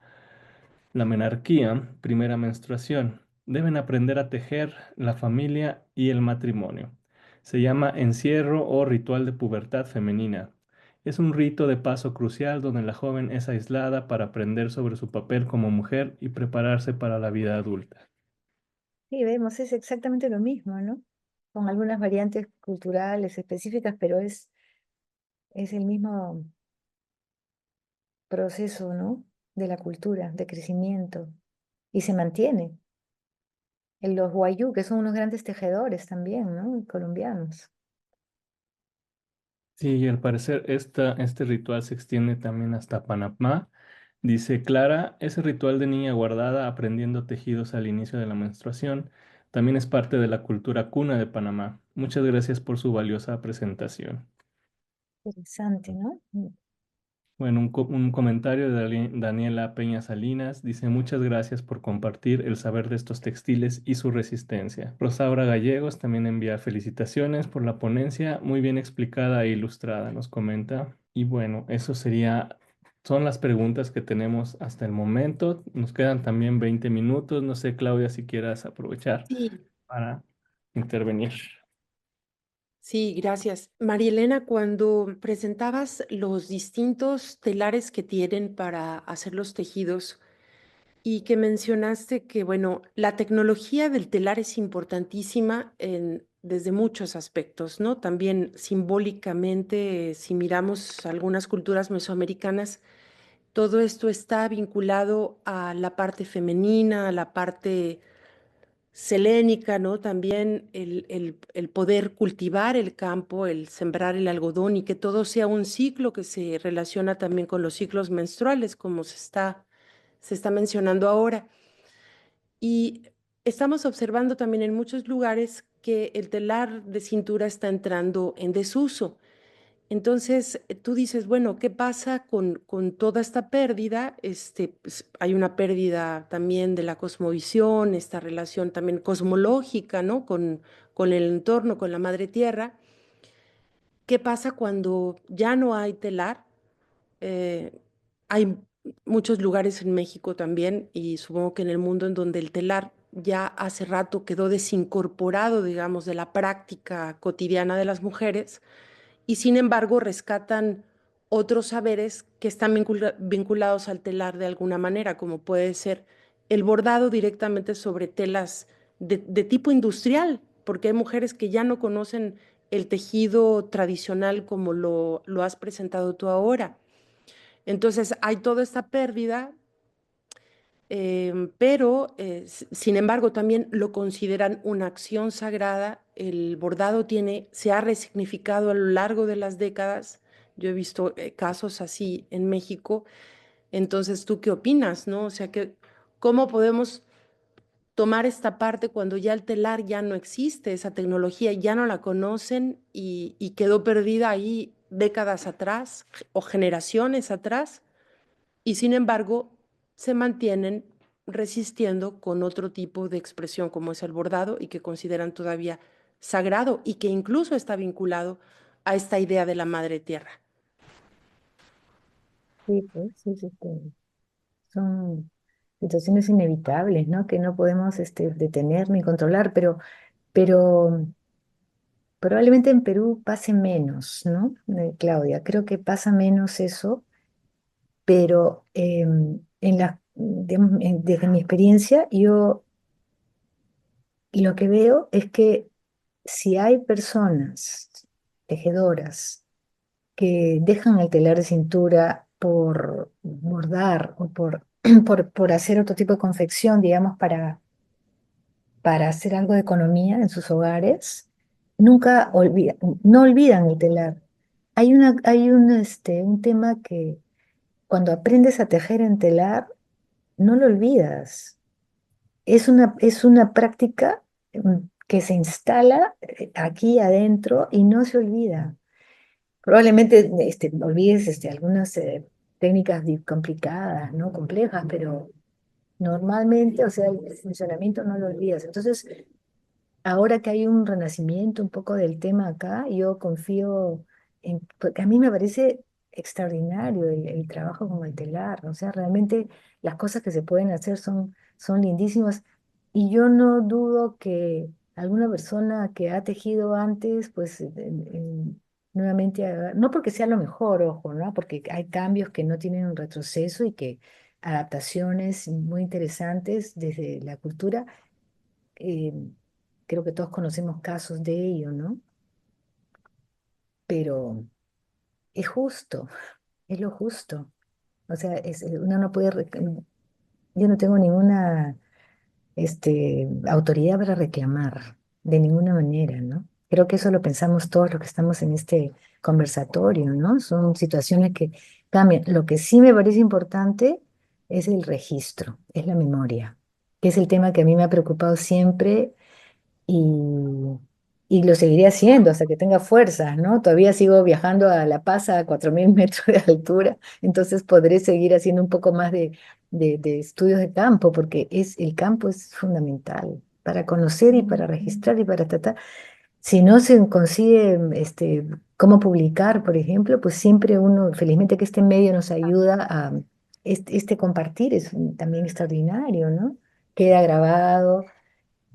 menarquía, primera menstruación. Deben aprender a tejer la familia y el matrimonio. Se llama encierro o ritual de pubertad femenina. Es un rito de paso crucial donde la joven es aislada para aprender sobre su papel como mujer y prepararse para la vida adulta. Sí, vemos, es exactamente lo mismo, ¿no? Con algunas variantes culturales específicas, pero es el mismo proceso, ¿no? De la cultura, de crecimiento, y se mantiene. En los guayú, que son unos grandes tejedores también, ¿no? Colombianos. Sí, y al parecer este ritual se extiende también hasta Panamá. Dice Clara, ese ritual de niña guardada aprendiendo tejidos al inicio de la menstruación también es parte de la cultura cuna de Panamá. Muchas gracias por su valiosa presentación. Interesante, ¿no? Bueno, un comentario de Daniela Peña Salinas dice muchas gracias por compartir el saber de estos textiles y su resistencia. Rosaura Gallegos también envía felicitaciones por la ponencia, muy bien explicada e ilustrada, nos comenta. Y bueno, son las preguntas que tenemos hasta el momento. Nos quedan también 20 minutos. No sé, Claudia, si quieras aprovechar Sí, para intervenir. sí, gracias. María Elena, cuando presentabas los distintos telares que tienen para hacer los tejidos y que mencionaste que, bueno, la tecnología del telar es importantísima desde muchos aspectos, ¿no? También simbólicamente, si miramos algunas culturas mesoamericanas, todo esto está vinculado a la parte femenina, a la parte selénica, ¿no? También el poder cultivar el campo, el sembrar el algodón y que todo sea un ciclo que se relaciona también con los ciclos menstruales, como se está mencionando ahora. Y estamos observando también en muchos lugares que el telar de cintura está entrando en desuso. Entonces, tú dices, bueno, ¿qué pasa con toda esta pérdida? Pues, hay una pérdida también de la cosmovisión, esta relación también cosmológica, ¿no? Con el entorno, con la madre tierra. ¿Qué pasa cuando ya no hay telar? Eh, Hay muchos lugares en México también y supongo que en el mundo en donde el telar ya hace rato quedó desincorporado, digamos, de la práctica cotidiana de las mujeres y sin embargo rescatan otros saberes que están vinculados al telar de alguna manera, como puede ser el bordado directamente sobre telas de tipo industrial, porque hay mujeres que ya no conocen el tejido tradicional como lo has presentado tú ahora. Entonces hay toda esta pérdida, pero sin embargo también lo consideran una acción sagrada. El bordado se ha resignificado a lo largo de las décadas. Yo he visto casos así en México. Entonces, ¿tú qué opinas, no? O sea, ¿cómo podemos tomar esta parte cuando ya el telar ya no existe, esa tecnología ya no la conocen y quedó perdida ahí décadas atrás o generaciones atrás, y sin embargo se mantienen resistiendo con otro tipo de expresión como es el bordado y que consideran todavía sagrado y que incluso está vinculado a esta idea de la madre tierra. Sí, pues, sí, sí, son situaciones inevitables, ¿no? Que no podemos detener ni controlar, pero probablemente en Perú pase menos, ¿no? Claudia, creo que pasa menos eso, pero digamos, desde mi experiencia, yo lo que veo es que si hay personas tejedoras que dejan el telar de cintura por bordar o por hacer otro tipo de confección, digamos, para hacer algo de economía en sus hogares, nunca olvidan, no olvidan el telar. Un tema que cuando aprendes a tejer en telar, no lo olvidas. Es una práctica que se instala aquí adentro y no se olvida. Probablemente olvides algunas técnicas complicadas, ¿no? Complejas, pero normalmente, o sea, el funcionamiento no lo olvidas. Entonces, ahora que hay un renacimiento un poco del tema acá, yo confío porque a mí me parece extraordinario el trabajo con el telar, o sea, realmente las cosas que se pueden hacer son lindísimas y yo no dudo que alguna persona que ha tejido antes, pues nuevamente no porque sea lo mejor, ojo, ¿no? Porque hay cambios que no tienen un retroceso y que adaptaciones muy interesantes desde la cultura. eh, Creo que todos conocemos casos de ello, ¿no? Pero es justo, es lo justo. O sea, uno no puede, yo no tengo ninguna autoridad para reclamar, de ninguna manera, ¿no? Creo que eso lo pensamos todos los que estamos en este conversatorio, ¿no? Son situaciones que cambian. Lo que sí me parece importante es el registro, es la memoria, que es el tema que a mí me ha preocupado siempre y, y lo seguiré haciendo hasta que tenga fuerzas, ¿no? Todavía sigo viajando a La Paz a 4.000 metros de altura, entonces podré seguir haciendo un poco más de estudios de campo, porque el campo es fundamental para conocer y para registrar y para tratar. Si no se consigue cómo publicar, por ejemplo, pues siempre uno, felizmente que este medio nos ayuda a compartir, es también extraordinario, ¿no? Queda grabado,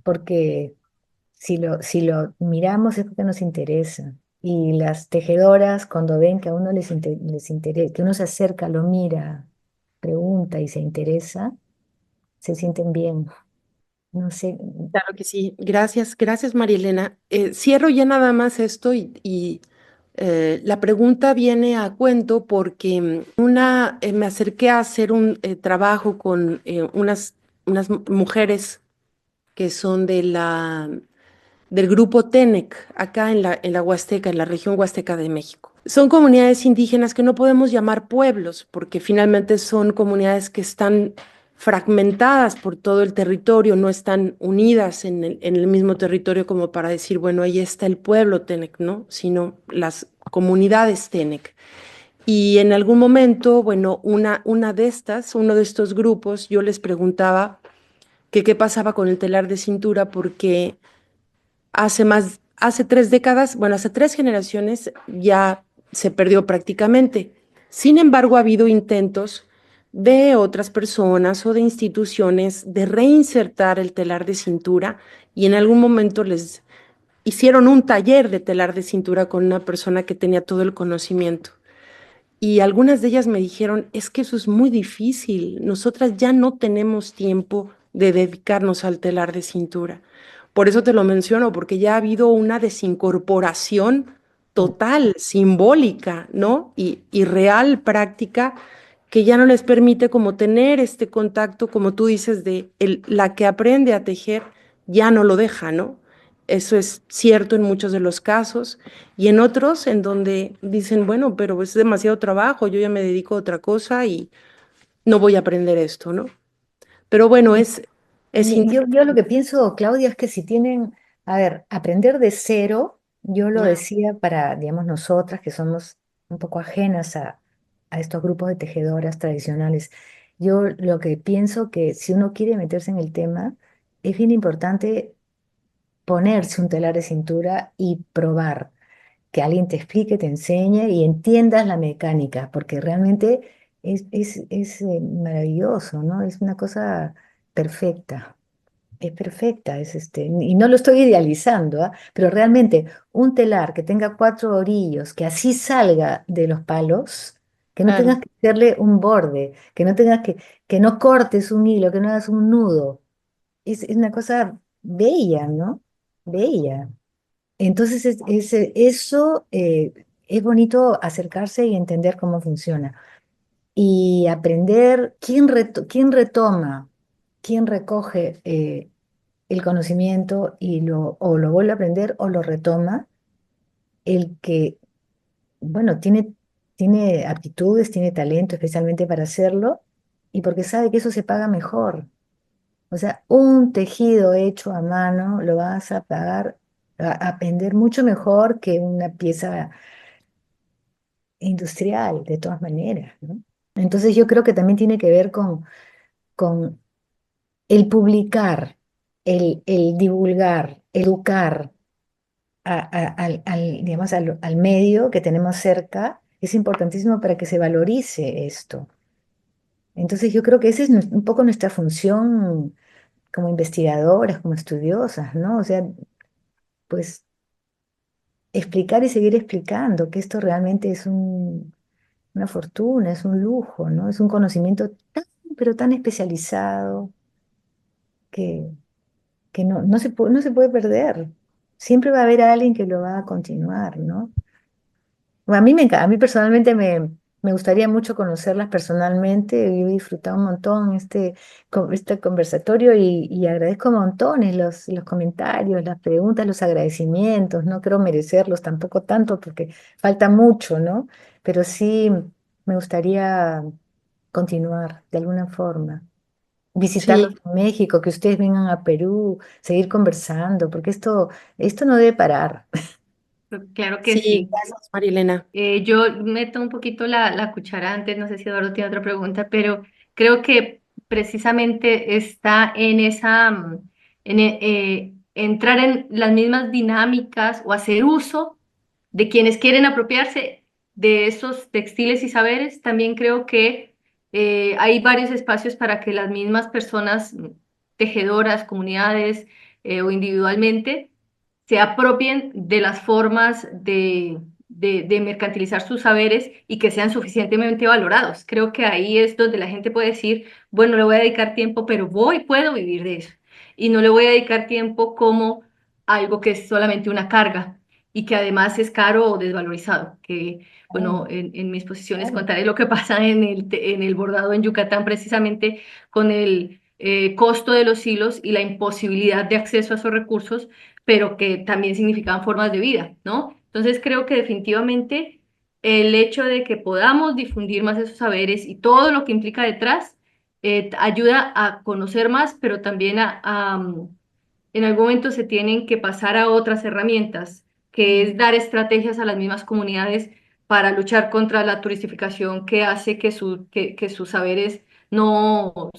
porque si lo miramos es porque nos interesa. Y las tejedoras, cuando ven que a uno les interesa, que uno se acerca, lo mira, pregunta y se interesa, se sienten bien. No sé, Claro que sí. Gracias, gracias María Elena. Cierro ya nada más esto y la pregunta viene a cuento porque me acerqué a hacer un trabajo con unas mujeres que son del grupo TENEC, acá en la Huasteca, en la región Huasteca de México. Son comunidades indígenas que no podemos llamar pueblos, porque finalmente son comunidades que están fragmentadas por todo el territorio, no están unidas en el mismo territorio como para decir, bueno, ahí está el pueblo TENEC, ¿no? Sino las comunidades TENEC. Y en algún momento, bueno, uno de estos grupos, yo les preguntaba que qué pasaba con el telar de cintura, porque hace 3 décadas, bueno, hace 3 generaciones ya se perdió prácticamente. Sin embargo, ha habido intentos de otras personas o de instituciones de reinsertar el telar de cintura y en algún momento les hicieron un taller de telar de cintura con una persona que tenía todo el conocimiento. Y algunas de ellas me dijeron, es que eso es muy difícil, nosotras ya no tenemos tiempo de dedicarnos al telar de cintura. Por eso te lo menciono, porque ya ha habido una desincorporación total, simbólica, ¿no? Y real, práctica, que ya no les permite como tener este contacto, como tú dices, la que aprende a tejer ya no lo deja, ¿no? Eso es cierto en muchos de los casos y en otros en donde dicen, bueno, pero es demasiado trabajo, yo ya me dedico a otra cosa y no voy a aprender esto, ¿no? Pero bueno, Es Yo lo que pienso, Claudia, es que si tienen, a ver, aprender de cero, yo lo decía para, digamos, nosotras que somos un poco ajenas a estos grupos de tejedoras tradicionales. Yo lo que pienso que si uno quiere meterse en el tema, es bien importante ponerse un telar de cintura y probar, que alguien te explique, te enseñe y entiendas la mecánica, porque realmente es maravilloso, ¿no? Es una cosa perfecta. Es perfecta, y no lo estoy idealizando, ¿ah? Pero realmente un telar que tenga cuatro orillos, que así salga de los palos, que no tengas claro. que hacerle un borde, que no tengas que no cortes un hilo, que no hagas un nudo. Es una cosa bella, ¿no? Bella. Entonces, eso es bonito acercarse y entender cómo funciona. Y aprender quién retoma, quién recoge el conocimiento y o lo vuelve a aprender o lo retoma, el que, bueno, tiene aptitudes, tiene talento especialmente para hacerlo y porque sabe que eso se paga mejor. O sea, un tejido hecho a mano lo vas a pagar, a vender mucho mejor que una pieza industrial, de todas maneras, ¿no? Entonces yo creo que también tiene que ver con el publicar, el divulgar, educar digamos, al medio que tenemos cerca, es importantísimo para que se valorice esto. Entonces yo creo que esa es un poco nuestra función como investigadoras, como estudiosas, ¿no? O sea, pues explicar y seguir explicando que esto realmente es una fortuna, es un lujo, ¿no? Es un conocimiento tan, pero tan especializado que, que no se puede perder. Siempre va a haber alguien que lo va a continuar, ¿no? Bueno, a mí personalmente me gustaría mucho conocerlas personalmente. Yo he disfrutado un montón este conversatorio y agradezco montones los comentarios, las preguntas, los agradecimientos. No creo merecerlos tampoco tanto porque falta mucho, ¿no? Pero sí me gustaría continuar de alguna forma. Visitarlos Sí, en México, que ustedes vengan a Perú, seguir conversando, porque esto no debe parar. Claro que sí, sí. gracias, Marilena. Yo meto un poquito la cuchara antes, no sé si Eduardo tiene otra pregunta, pero creo que precisamente está en esa, entrar en las mismas dinámicas o hacer uso de quienes quieren apropiarse de esos textiles y saberes. También creo que hay varios espacios para que las mismas personas tejedoras, comunidades o individualmente se apropien de las formas de mercantilizar sus saberes y que sean suficientemente valorados. Creo que ahí es donde la gente puede decir, bueno, le voy a dedicar tiempo, pero puedo vivir de eso. Y no le voy a dedicar tiempo como algo que es solamente una carga y que además es caro o desvalorizado. Que, Claro, bueno, en mis posiciones claro. contaré lo que pasa en el bordado en Yucatán, precisamente con el costo de los hilos y la imposibilidad de acceso a esos recursos, pero que también significaban formas de vida, ¿no? Entonces creo que definitivamente el hecho de que podamos difundir más esos saberes y todo lo que implica detrás ayuda a conocer más, pero también en algún momento se tienen que pasar a otras herramientas, que es dar estrategias a las mismas comunidades para luchar contra la turistificación que hace que sus saberes no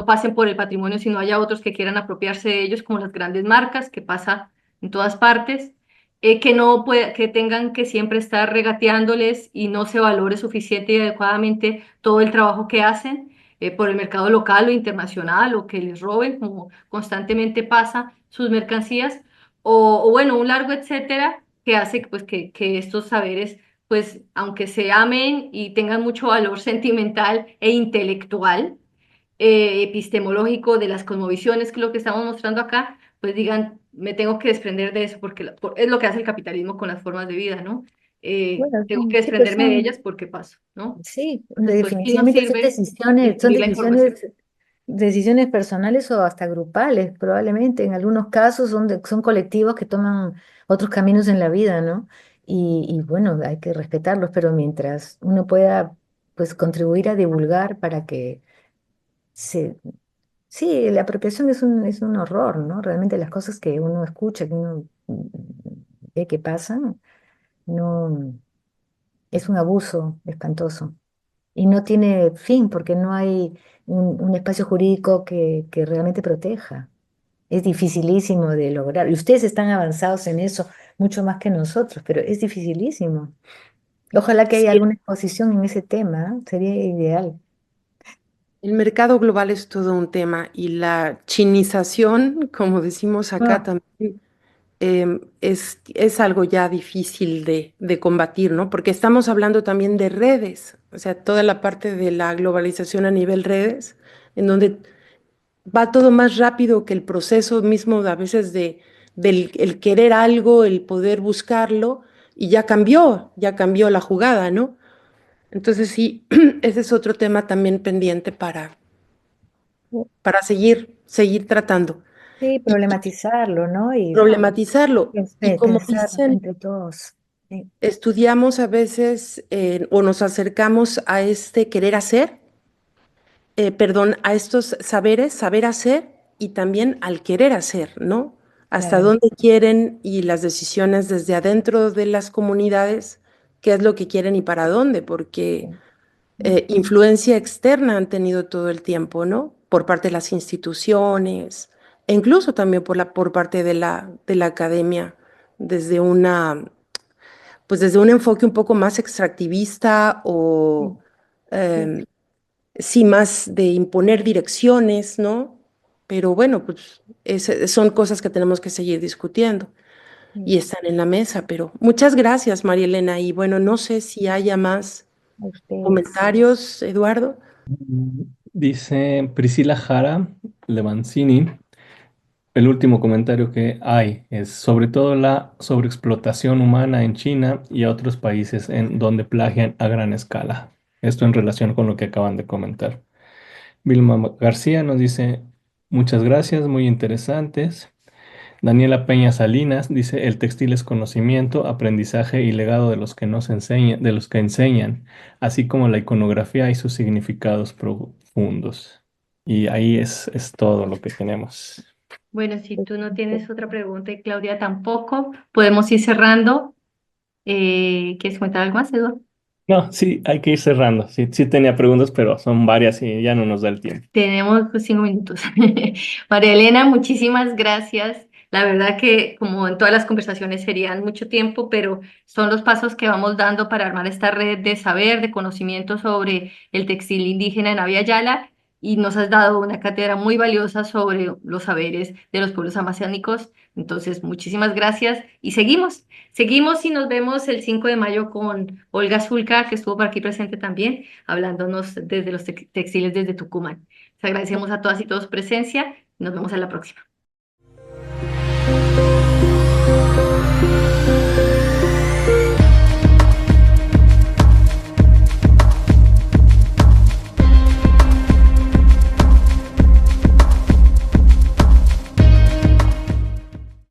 pasen por el patrimonio, sino haya otros que quieran apropiarse de ellos, como las grandes marcas, que pasa en todas partes, que tengan que siempre estar regateándoles y no se valore suficiente y adecuadamente todo el trabajo que hacen por el mercado local o internacional, o que les roben, como constantemente pasa, sus mercancías, o bueno, un largo etcétera que hace pues, que estos saberes, pues aunque se amen y tengan mucho valor sentimental e intelectual, epistemológico de las cosmovisiones, que es lo que estamos mostrando acá, pues digan, me tengo que desprender de eso porque es lo que hace el capitalismo con las formas de vida, ¿no? Bueno, Tengo que sí, pues desprenderme de ellas porque paso, ¿no? sí, Entonces, pues sí nos definitivamente sirve son difundir la información. decisiones personales o hasta grupales, probablemente. En algunos casos son colectivos que toman otros caminos en la vida, ¿no? Y bueno, hay que respetarlos, pero mientras uno pueda, pues, contribuir a divulgar para que se, Sí, la apropiación es un horror, ¿no? Realmente las cosas que uno escucha, que uno ve que pasan, no, es un abuso espantoso. Y no tiene fin porque no hay un espacio jurídico que realmente proteja. Es dificilísimo de lograr. Y ustedes están avanzados en eso mucho más que nosotros, pero es dificilísimo. Ojalá que haya Sí, alguna exposición en ese tema, sería ideal. el mercado global es todo un tema y la chinización, como decimos acá Ah, también, es algo ya difícil de combatir, ¿no? Porque estamos hablando también de redes, o sea, toda la parte de la globalización a nivel redes, en donde va todo más rápido que el proceso mismo a veces del el querer algo, el poder buscarlo, y ya cambió la jugada, ¿no? Entonces sí, ese es otro tema también pendiente para seguir tratando sí, y problematizarlo, ¿no? Y problematizarlo. Y como pensar dicen, entre todos. Sí, estudiamos a veces o nos acercamos a este querer hacer, perdón, a estos saberes, saber hacer y también al querer hacer, ¿no? Hasta claro. dónde quieren y las decisiones desde adentro de las comunidades, qué es lo que quieren y para dónde, porque Sí, influencia externa han tenido todo el tiempo, ¿no? Por parte de las instituciones, e incluso también por parte de la academia, desde pues desde un enfoque un poco más extractivista o sí, sí, em, sí más de imponer direcciones, ¿no? Pero bueno, pues son cosas que tenemos que seguir discutiendo sí. y están en la mesa, pero muchas gracias, María Elena, y bueno, no sé si haya más A ustedes. comentarios, Eduardo. Dice Priscila Jara Levancini, el último comentario que hay es sobre todo la sobreexplotación humana en China y a otros países en donde plagian a gran escala. Esto en relación con lo que acaban de comentar. Vilma García nos dice, muchas gracias, muy interesantes. Daniela Peña Salinas dice, el textil es conocimiento, aprendizaje y legado de los que nos enseñan, de los que enseñan, así como la iconografía y sus significados profundos. Y ahí es todo lo que tenemos. Bueno, si tú no tienes otra pregunta y Claudia tampoco, podemos ir cerrando. ¿Quieres comentar algo más, Eduardo? No, sí, hay que ir cerrando. Sí, sí tenía preguntas, pero son varias y ya no nos da el tiempo. Tenemos pues, 5 minutos. María Elena, muchísimas gracias. La verdad que como en todas las conversaciones serían mucho tiempo, pero son los pasos que vamos dando para armar esta red de saber, de conocimiento sobre el textil indígena en Abya Yala y nos has dado una cátedra muy valiosa sobre los saberes de los pueblos amazónicos. Entonces, muchísimas gracias y seguimos. Seguimos y nos vemos el 5 de mayo con Olga Zulca, que estuvo por aquí presente también, hablándonos desde los textiles desde Tucumán. Les agradecemos a todas y todos su presencia. Nos vemos en la próxima.